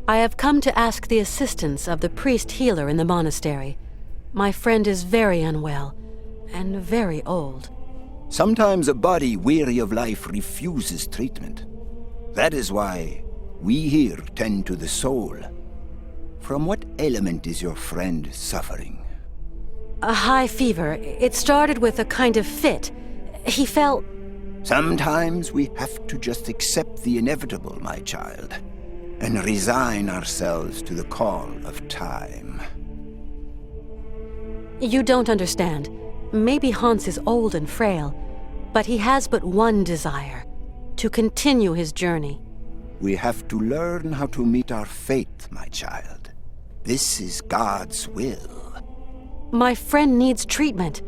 I have come to ask the assistance of the priest healer in the monastery. My friend is very unwell, and very old. Sometimes a body weary of life refuses treatment. That is why we here tend to the soul. From what ailment is your friend suffering? A high fever. It started with a kind of fit. He felt... Sometimes we have to just accept the inevitable, my child, and resign ourselves to the call of time. You don't understand. Maybe Hans is old and frail, but he has but one desire, to continue his journey. We have to learn how to meet our fate, my child. This is God's will. My friend needs treatment.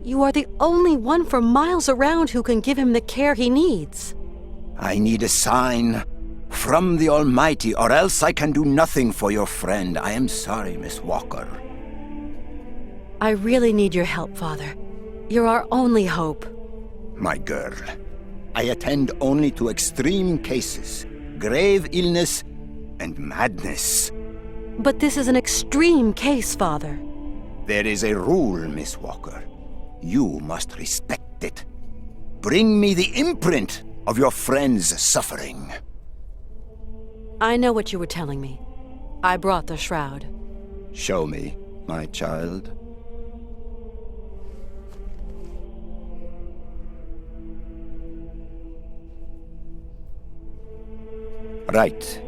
You are the only one for miles around who can give him the care he needs. I need a sign from the Almighty, or else I can do nothing for your friend. I am sorry, Miss Walker. I really need your help, Father. You're our only hope. My girl, I attend only to extreme cases, grave illness, and madness. But this is an extreme case, Father. There is a rule, Miss Walker. You must respect it. Bring me the imprint of your friend's suffering. I know what you were telling me. I brought the shroud. Show me, my child. Right.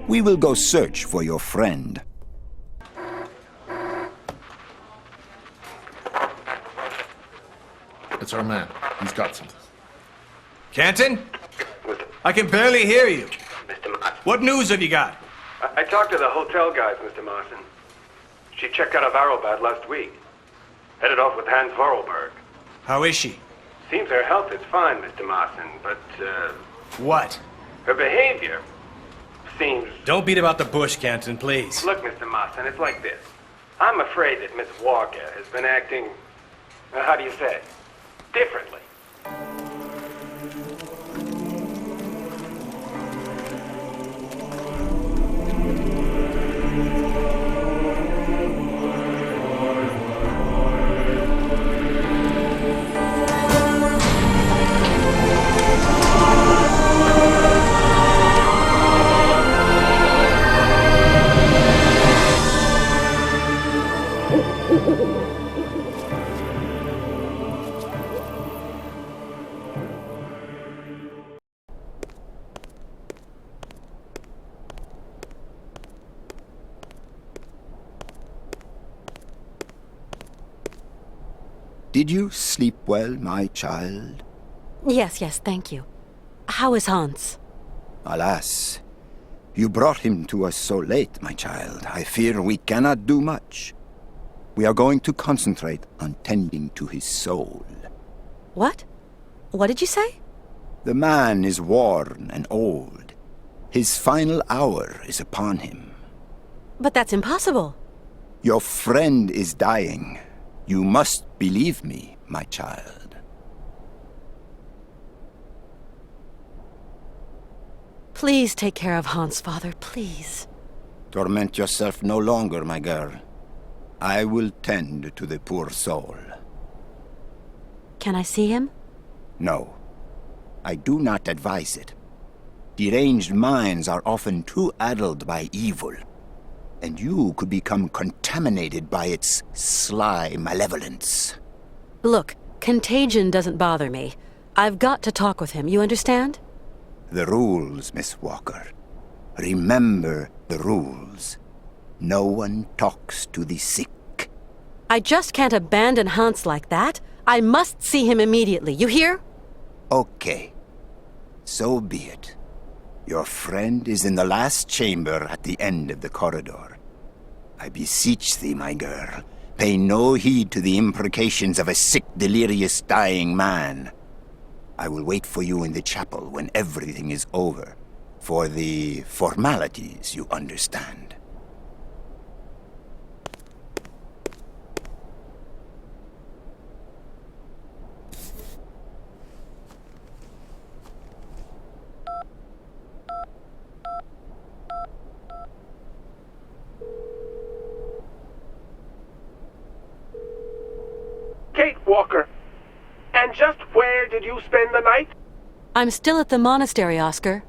We will go search for your friend. It's our man. He's got something. Canton? I can barely hear you. Mr. Martin. What news have you got? I talked to the hotel guys, Mr. Martin. She checked out of Arrowbad last week. Headed off with Hans Vorarlberg. How is she? Seems her health is fine, Mr. Martin, but, What? her behavior seems... Don't beat about the bush, Canton, please. Look, Mr. Martin, it's like this. I'm afraid that Miss Walker has been acting... how do you say? Differently. Did you sleep well, my child? Yes, thank you. How is Hans? Alas, you brought him to us so late, my child. I fear we cannot do much. We are going to concentrate on tending to his soul. What? What did you say? The man is worn and old. His final hour is upon him. But that's impossible. Your friend is dying. You must believe me, my child. Please take care of Hans, Father, please. Torment yourself no longer, my girl. I will tend to the poor soul. Can I see him? No. I do not advise it. Deranged minds are often too addled by evil, and you could become contaminated by its sly malevolence. Look, contagion doesn't bother me. I've got to talk with him, you understand? The rules, Miss Walker. Remember the rules. No one talks to the sick. I just can't abandon Hans like that. I must see him immediately. You hear? Okay. So be it. Your friend is in the last chamber at the end of the corridor. I beseech thee, my girl, pay no heed to the imprecations of a sick, delirious, dying man. I will wait for you in the chapel when everything is over. For the formalities, you understand. Kate Walker. And just where did you spend the night? I'm still at the monastery, Oscar.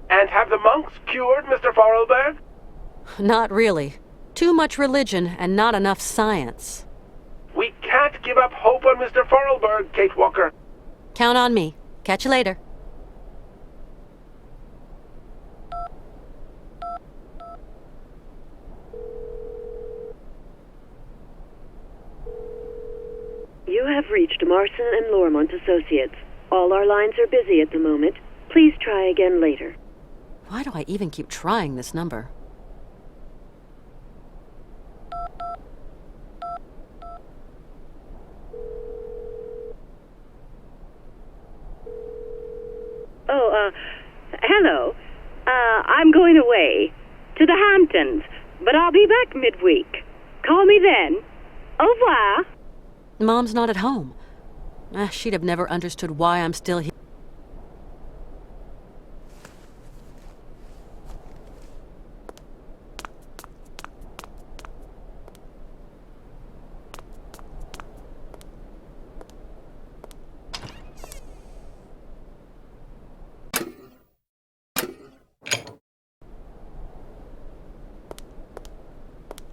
And have the monks cured Mr. Vorarlberg? Not really. Too much religion and not enough science. We can't give up hope on Mr. Vorarlberg, Kate Walker. Count on me. Catch you later. You have reached Marson and Lormont Associates. All our lines are busy at the moment. Please try again later. Why do I even keep trying this number? Hello. I'm going away to the Hamptons, but I'll be back midweek. Call me then. Au revoir. Mom's not at home. She'd have never understood why I'm still here.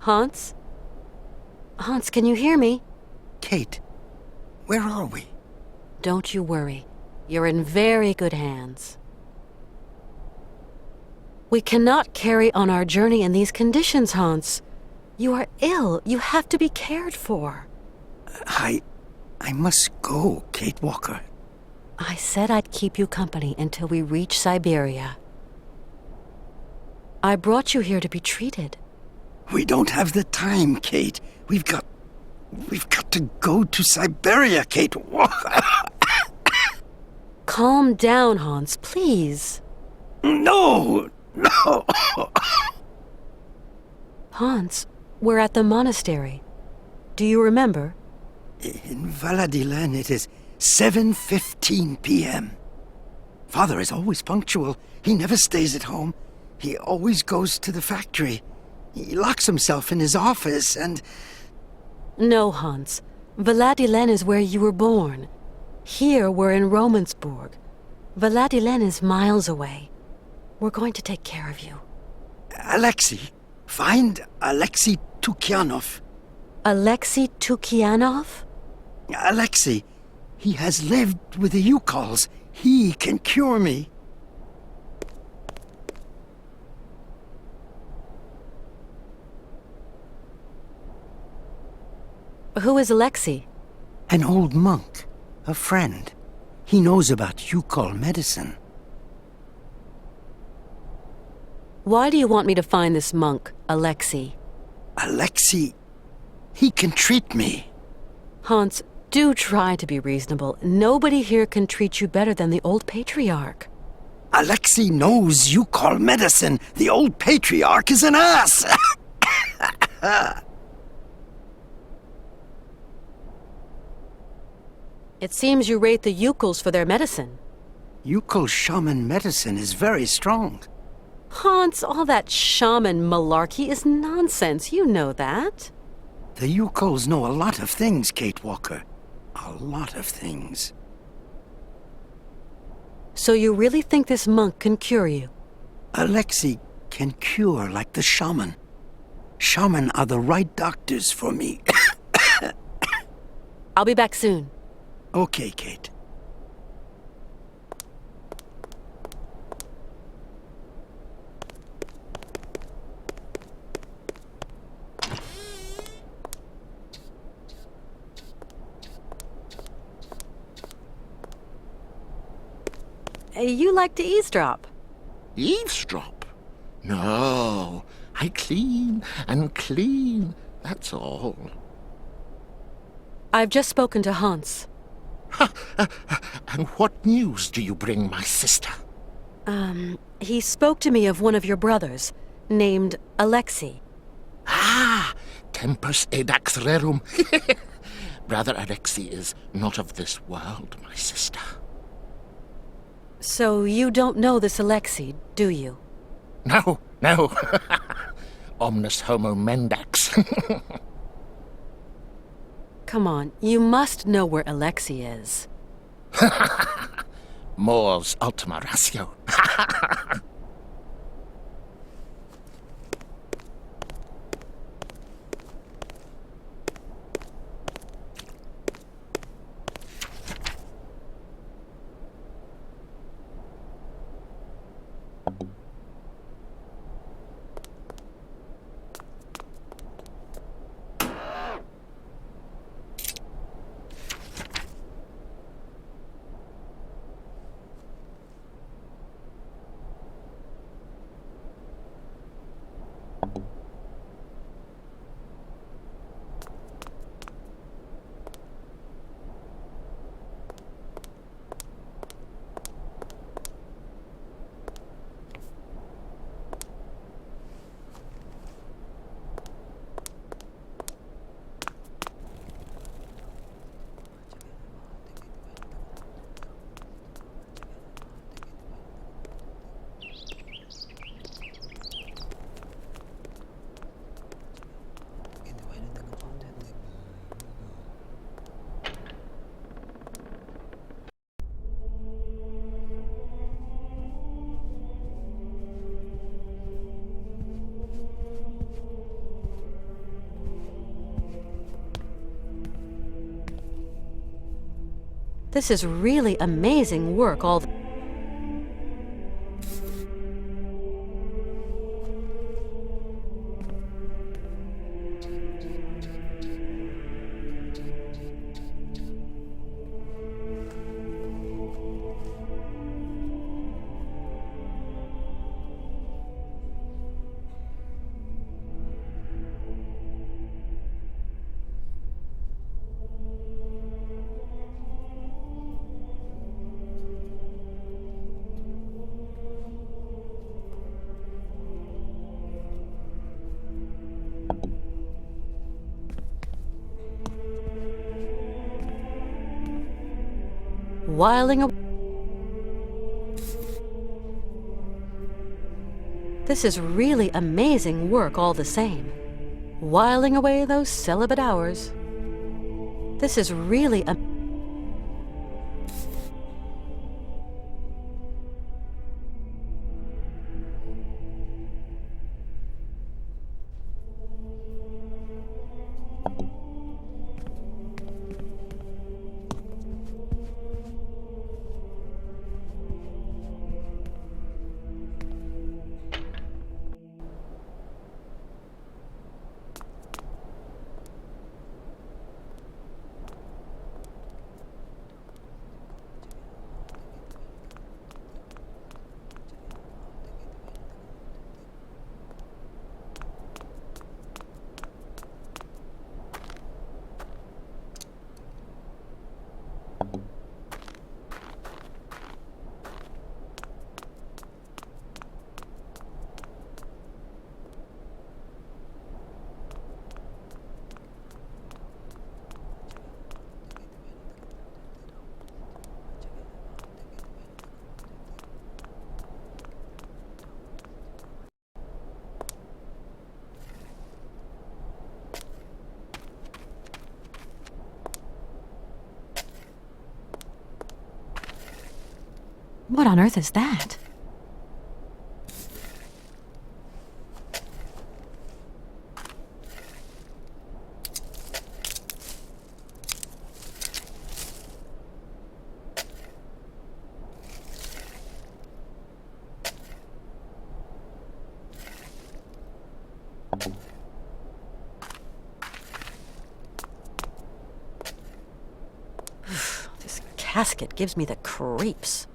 Hans? Hans, can you hear me? Kate, where are we? Don't you worry. You're in very good hands. We cannot carry on our journey in these conditions, Hans. You are ill. You have to be cared for. I must go, Kate Walker. I said I'd keep you company until we reach Syberia. I brought you here to be treated. We don't have the time, Kate. We've got to go to Syberia, Kate. Calm down, Hans, please. No. Hans, we're at the monastery. Do you remember? In Valladolid, it is 7:15 p.m. Father is always punctual. He never stays at home. He always goes to the factory. He locks himself in his office and... No, Hans. Valladolid is where you were born. Here we're in Romansburg. Valladolid is miles away. We're going to take care of you. Alexei. Find Alexei Tukyanov. Alexei Tukyanov? Alexei. He has lived with the Yukols. He can cure me. Who is Alexei? An old monk. A friend. He knows about Yukol medicine. Why do you want me to find this monk, Alexei? Alexei, he can treat me. Hans, do try to be reasonable. Nobody here can treat you better than the old patriarch. Alexei knows Yukol medicine. The old patriarch is an ass. It seems you rate the Yukols for their medicine. Yukol shaman medicine is very strong. Hans, all that shaman malarkey is nonsense. You know that. The Yukols know a lot of things, Kate Walker. A lot of things. So you really think this monk can cure you? Alexei can cure like the shaman. Shaman are the right doctors for me. I'll be back soon. Okay, Kate. You like to eavesdrop. Eavesdrop? No, I clean and clean, that's all. I've just spoken to Hans. And what news do you bring, my sister? He spoke to me of one of your brothers, named Alexei. Ah, tempus edax rerum. Brother Alexei is not of this world, my sister. So you don't know this Alexei, do you? No. Omnis homo mendax. Come on, you must know where Alexei is. Mors ultima ratio. This is really amazing work, all the... whiling away. This is really amazing work all the same. Whiling away those celibate hours. This is really What on earth is that? This casket gives me the creeps.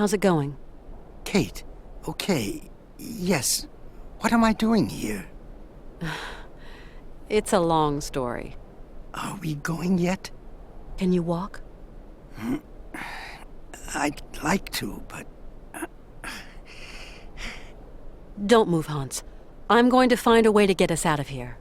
How's it going? Kate, okay, yes. What am I doing here? It's a long story. Are we going yet? Can you walk? I'd like to, but... Don't move, Hans. I'm going to find a way to get us out of here.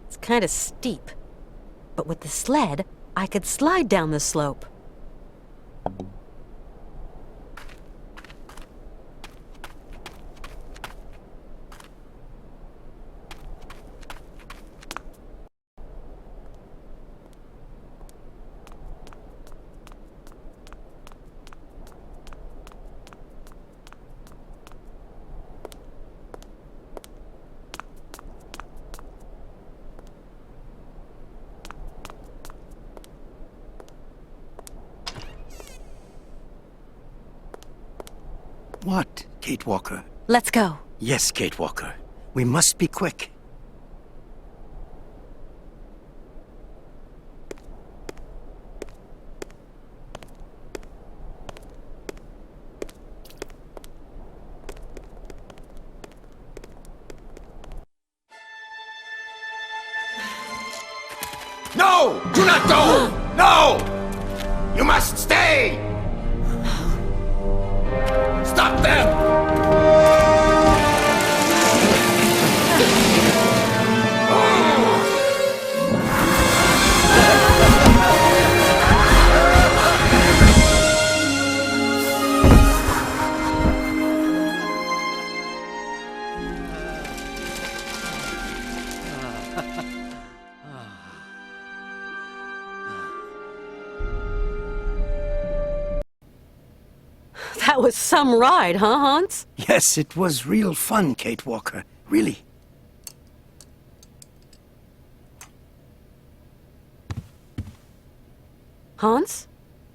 It's kind of steep. But with the sled, I could slide down the slope. What, Kate Walker? Let's go. Yes, Kate Walker. We must be quick. No! Do not go! No! You must stay! Stop them! That was some ride, huh, Hans? Yes, it was real fun, Kate Walker. Really. Hans?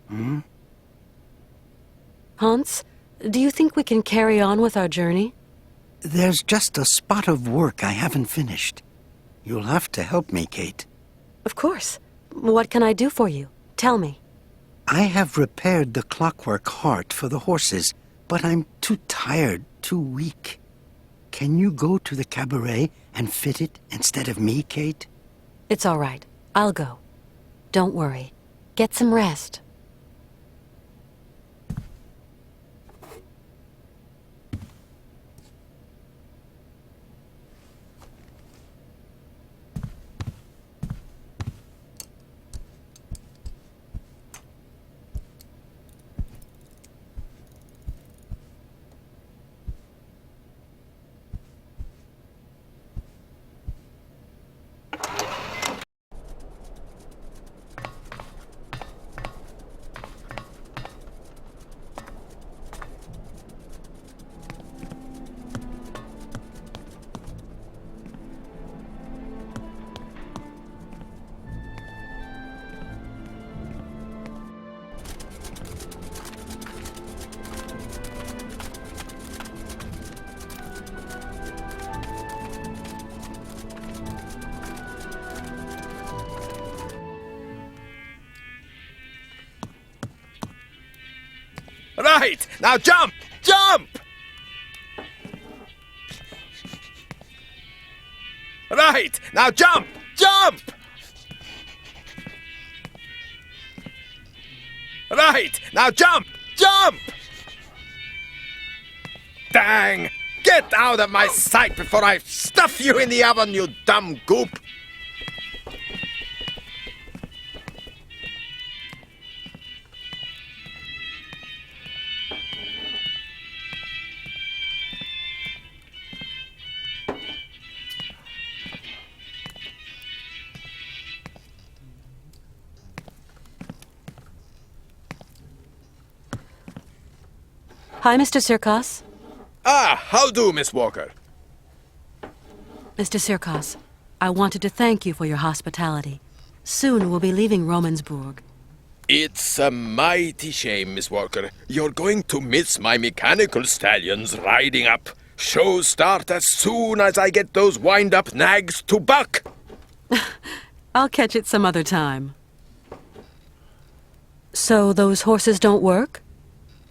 Hmm? Hans, do you think we can carry on with our journey? There's just a spot of work I haven't finished. You'll have to help me, Kate. Of course. What can I do for you? Tell me. I have repaired the clockwork heart for the horses, but I'm too tired, too weak. Can you go to the cabaret and fit it instead of me, Kate? It's all right. I'll go. Don't worry. Get some rest. Right! Now jump! Jump! Right! Now jump! Jump! Right! Now jump! Jump! Dang! Get out of my sight before I stuff you in the oven, you dumb goop! Hi, Mr. Sirkos. Ah, how do, Miss Walker? Mr. Sirkos, I wanted to thank you for your hospitality. Soon we'll be leaving Romansburg. It's a mighty shame, Miss Walker. You're going to miss my mechanical stallions riding up. Shows start as soon as I get those wind-up nags to buck. I'll catch it some other time. So those horses don't work?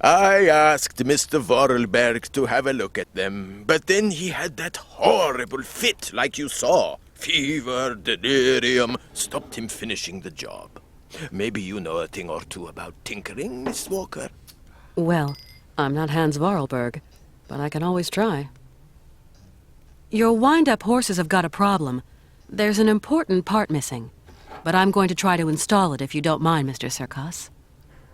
I asked Mr. Vorarlberg to have a look at them, but then he had that horrible fit like you saw. Fever, delirium, stopped him finishing the job. Maybe you know a thing or two about tinkering, Miss Walker? Well, I'm not Hans Vorarlberg, but I can always try. Your wind-up horses have got a problem. There's an important part missing, but I'm going to try to install it if you don't mind, Mr. Sirkos.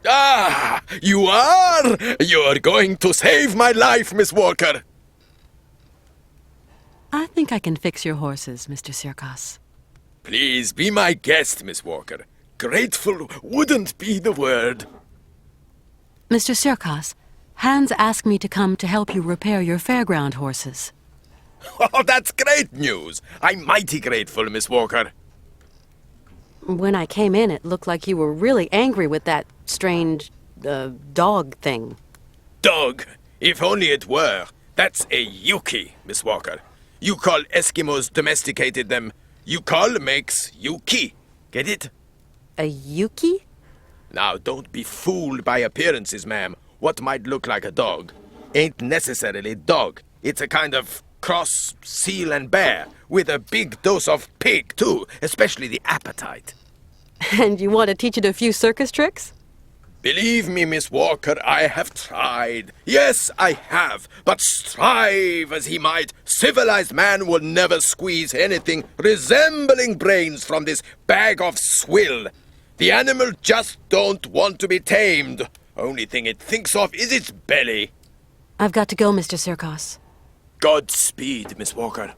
Ah, you are? You're going to save my life, Miss Walker. I think I can fix your horses, Mr. Sirkos. Please be my guest, Miss Walker. Grateful wouldn't be the word. Mr. Sirkos, Hans asked me to come to help you repair your fairground horses. Oh, that's great news. I'm mighty grateful, Miss Walker. When I came in, it looked like you were really angry with that strange, dog thing. Dog? If only it were. That's a Yuki, Miss Walker. You call Eskimos domesticated them. You call makes Yuki. Get it? A Yuki? Now, don't be fooled by appearances, ma'am. What might look like a dog ain't necessarily dog. It's a kind of cross seal and bear, with a big dose of pig, too, especially the appetite. And you want to teach it a few circus tricks? Believe me, Miss Walker, I have tried. Yes, I have. But strive as he might, civilized man will never squeeze anything resembling brains from this bag of swill. The animal just don't want to be tamed. Only thing it thinks of is its belly. I've got to go, Mr. Sirkos. Godspeed, Miss Walker.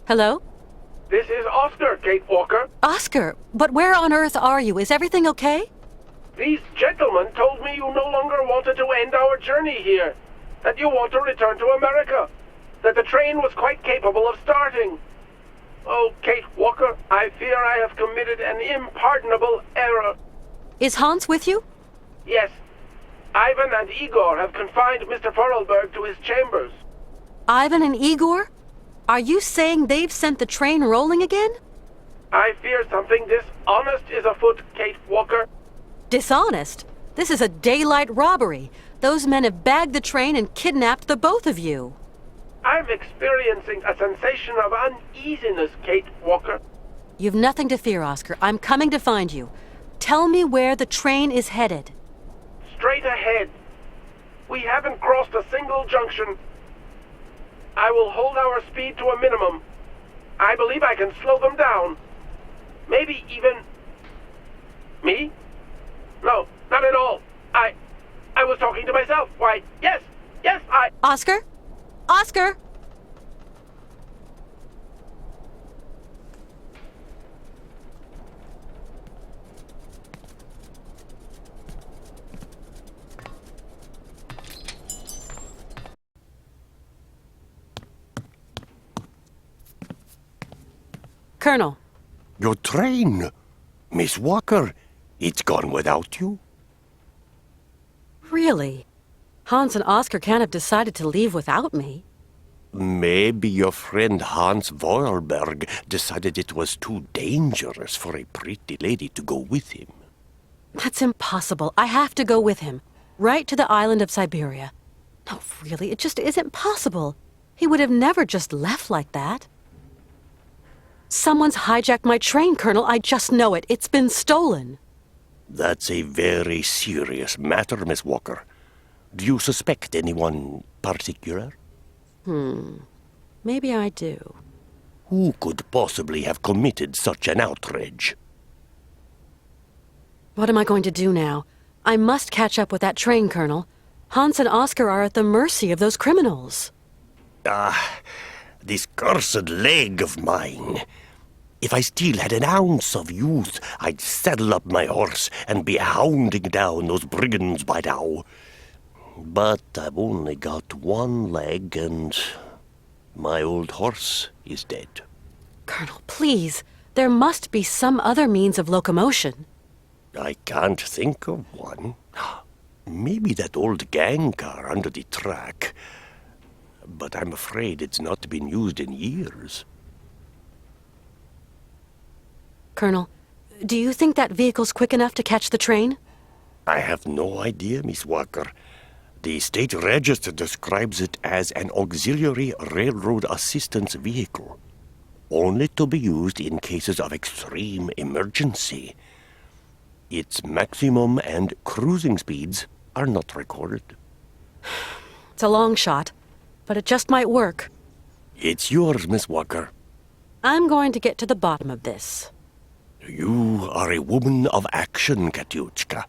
Hello? This is Oscar, Kate Walker. Oscar, but where on earth are you? Is everything okay? These gentlemen told me you no longer wanted to end our journey here. That you want to return to America. That the train was quite capable of starting. Oh, Kate Walker, I fear I have committed an impardonable error. Is Hans with you? Yes. Ivan and Igor have confined Mr. Vorarlberg to his chambers. Ivan and Igor? Are you saying they've sent the train rolling again? I fear something dishonest is afoot, Kate Walker. Dishonest? This is a daylight robbery. Those men have bagged the train and kidnapped the both of you. I'm experiencing a sensation of uneasiness, Kate Walker. You've nothing to fear, Oscar. I'm coming to find you. Tell me where the train is headed. Straight ahead. We haven't crossed a single junction. I will hold our speed to a minimum. I believe I can slow them down. Maybe even... Me? No, not at all. I was talking to myself. Why, yes, I... Oscar? Oscar! Colonel. Your train? Miss Walker, it's gone without you? Really? Hans and Oscar can't have decided to leave without me. Maybe your friend Hans Vorarlberg decided it was too dangerous for a pretty lady to go with him. That's impossible. I have to go with him. Right to the island of Syberia. No, really, it just isn't possible. He would have never just left like that. Someone's hijacked my train, Colonel. I just know it. It's been stolen. That's a very serious matter, Miss Walker. Do you suspect anyone particular? Maybe I do. Who could possibly have committed such an outrage? What am I going to do now? I must catch up with that train, Colonel. Hans and Oscar are at the mercy of those criminals. This cursed leg of mine. If I still had an ounce of youth, I'd saddle up my horse and be hounding down those brigands by now. But I've only got one leg and my old horse is dead. Colonel, please. There must be some other means of locomotion. I can't think of one. Maybe that old gang car under the track. But I'm afraid it's not been used in years. Colonel, do you think that vehicle's quick enough to catch the train? I have no idea, Miss Walker. The state register describes it as an auxiliary railroad assistance vehicle, only to be used in cases of extreme emergency. Its maximum and cruising speeds are not recorded. It's a long shot, but it just might work. It's yours, Miss Walker. I'm going to get to the bottom of this. You are a woman of action, Katyushka.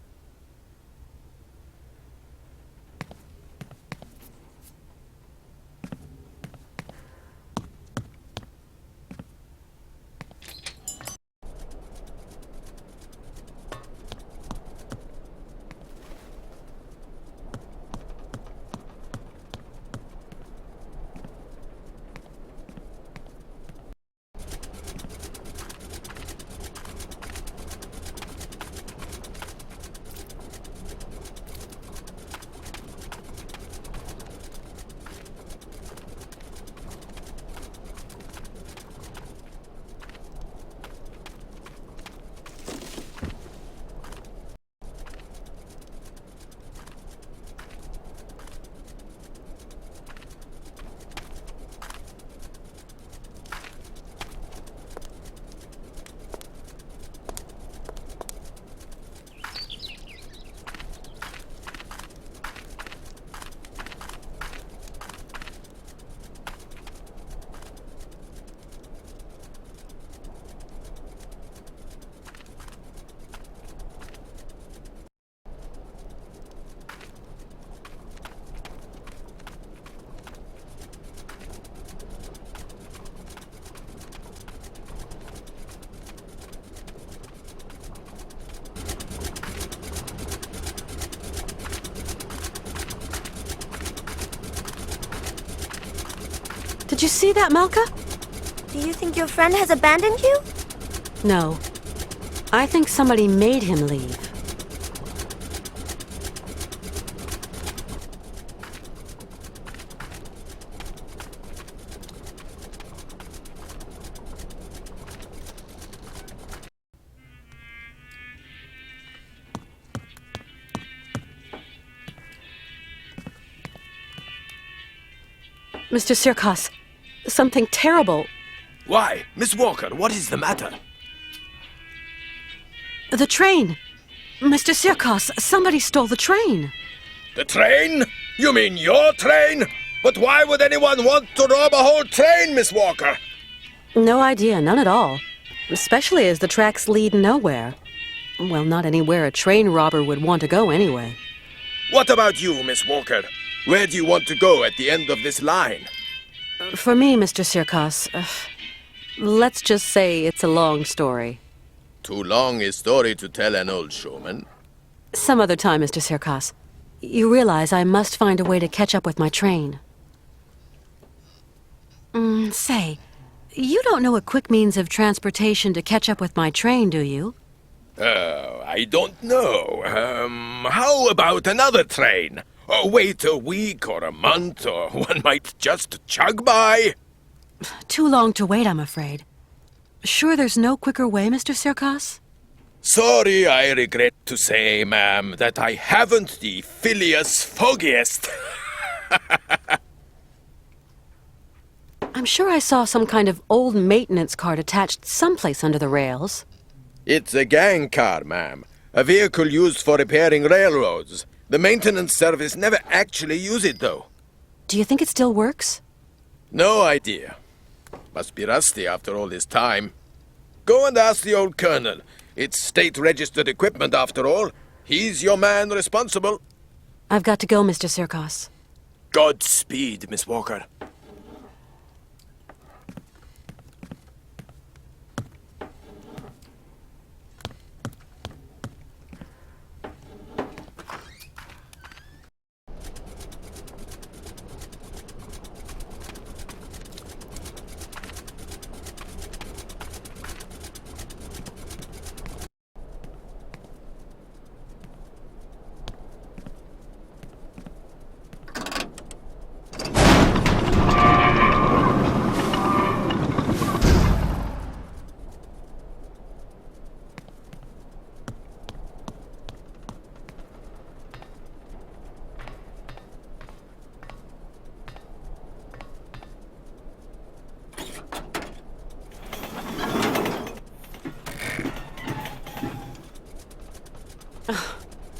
Did you see that, Malka? Do you think your friend has abandoned you? No. I think somebody made him leave. Mr. Sirkos, something terrible. Why? Miss Walker, what is the matter? The train. Mr. Sirkos, somebody stole the train. The train? You mean your train? But why would anyone want to rob a whole train, Miss Walker? No idea, none at all. Especially as the tracks lead nowhere. Well, not anywhere a train robber would want to go anyway. What about you, Miss Walker? Where do you want to go at the end of this line? For me, Mr. Sirkos, let's just say it's a long story. Too long a story to tell an old showman. Some other time, Mr. Sirkos. You realize I must find a way to catch up with my train. Say, you don't know a quick means of transportation to catch up with my train, do you? I don't know. How about another train? Or wait a week or a month, or one might just chug by? Too long to wait, I'm afraid. Sure there's no quicker way, Mr. Sirkos? Sorry, I regret to say, ma'am, that I haven't the Phileas foggiest. I'm sure I saw some kind of old maintenance cart attached someplace under the rails. It's a gang car, ma'am. A vehicle used for repairing railroads. The maintenance service never actually use it, though. Do you think it still works? No idea. Must be rusty after all this time. Go and ask the old colonel. It's state-registered equipment, after all. He's your man responsible. I've got to go, Mr. Sirkos. Godspeed, Miss Walker.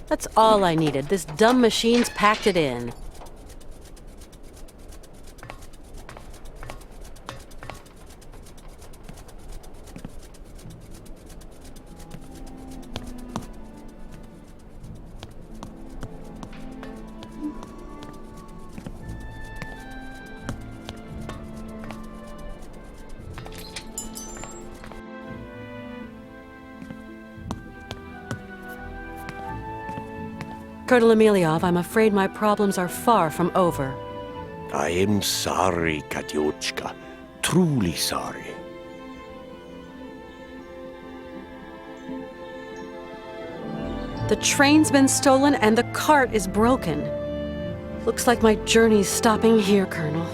That's all I needed. This dumb machine's packed it in. Colonel Emeliov, I'm afraid my problems are far from over. I am sorry, Katyochka. Truly sorry. The train's been stolen and the cart is broken. Looks like my journey's stopping here, Colonel.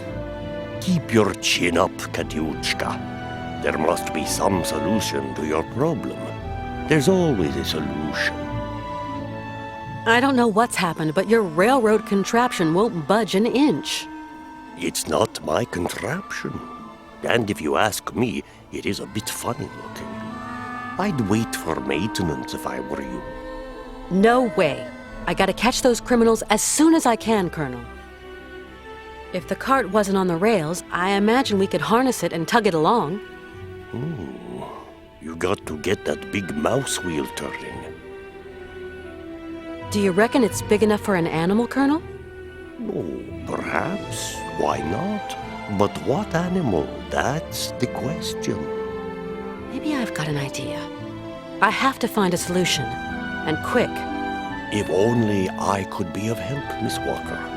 Keep your chin up, Katyochka. There must be some solution to your problem. There's always a solution. I don't know what's happened, but your railroad contraption won't budge an inch. It's not my contraption. And if you ask me, it is a bit funny looking. I'd wait for maintenance if I were you. No way. I gotta catch those criminals as soon as I can, Colonel. If the cart wasn't on the rails, I imagine we could harness it and tug it along. You got to get that big mouse wheel turning. Do you reckon it's big enough for an animal, Colonel? Oh, perhaps. Why not? But what animal? That's the question. Maybe I've got an idea. I have to find a solution. And quick. If only I could be of help, Miss Walker.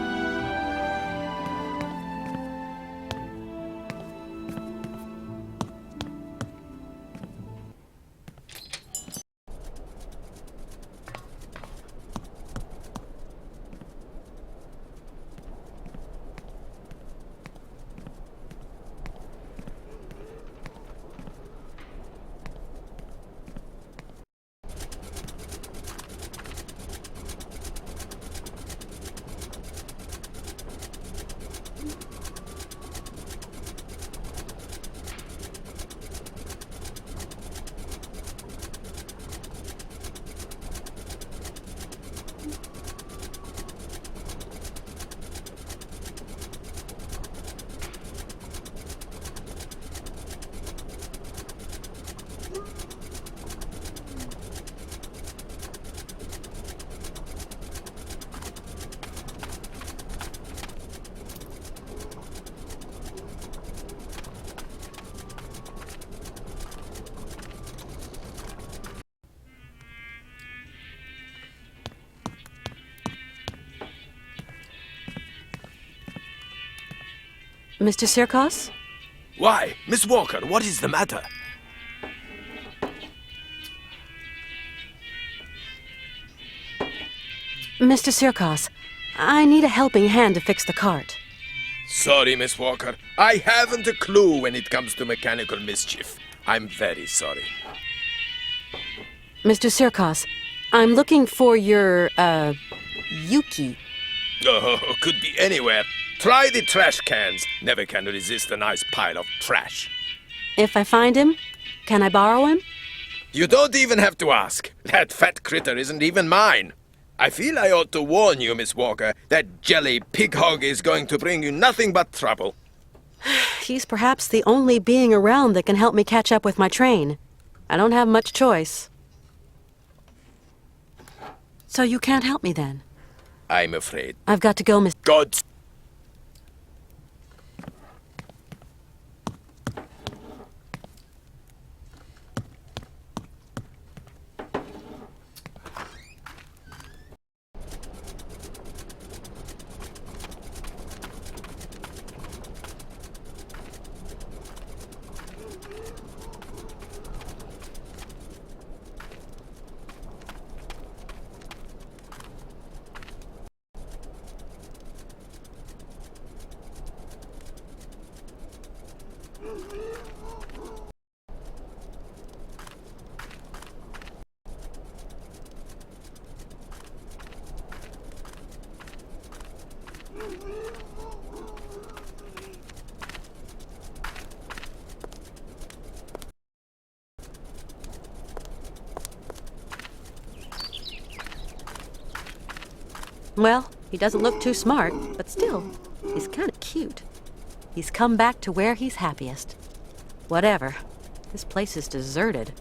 Mr. Sirkos? Why, Miss Walker, what is the matter? Mr. Sirkos, I need a helping hand to fix the cart. Sorry, Miss Walker. I haven't a clue when it comes to mechanical mischief. I'm very sorry. Mr. Sirkos, I'm looking for your, Yuki. Oh, could be anywhere. Try the trash cans. Never can resist a nice pile of trash. If I find him, can I borrow him? You don't even have to ask. That fat critter isn't even mine. I feel I ought to warn you, Miss Walker, that jelly pig hog is going to bring you nothing but trouble. He's perhaps the only being around that can help me catch up with my train. I don't have much choice. So you can't help me then? I'm afraid. I've got to go, Miss... God. Well, he doesn't look too smart, but still, he's kind of cute. He's come back to where he's happiest. Whatever. This place is deserted.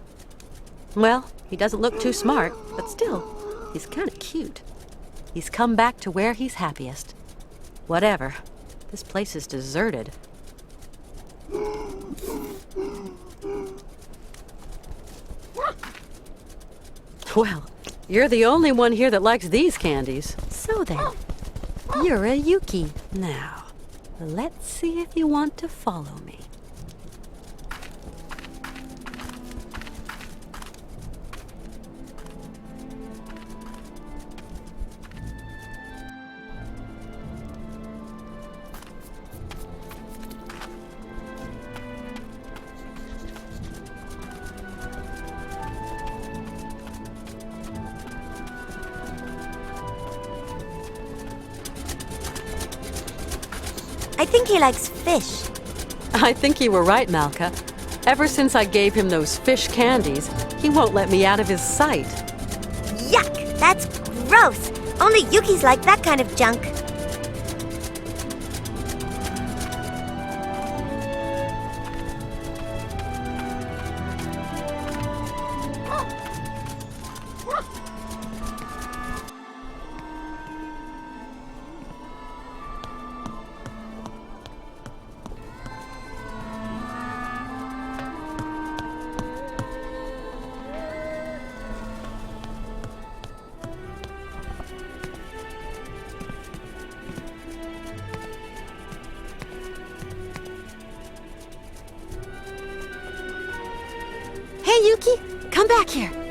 Well, he doesn't look too smart, but still, he's kind of cute. He's come back to where he's happiest. Whatever. This place is deserted. Well, you're the only one here that likes these candies. So then, you're a Yuki. Now, let's see if you want to follow me. I think he likes fish. I think you were right, Malka. Ever since I gave him those fish candies, he won't let me out of his sight. Yuck! That's gross! Only Yukis like that kind of junk. Hey, Yuki, come back here.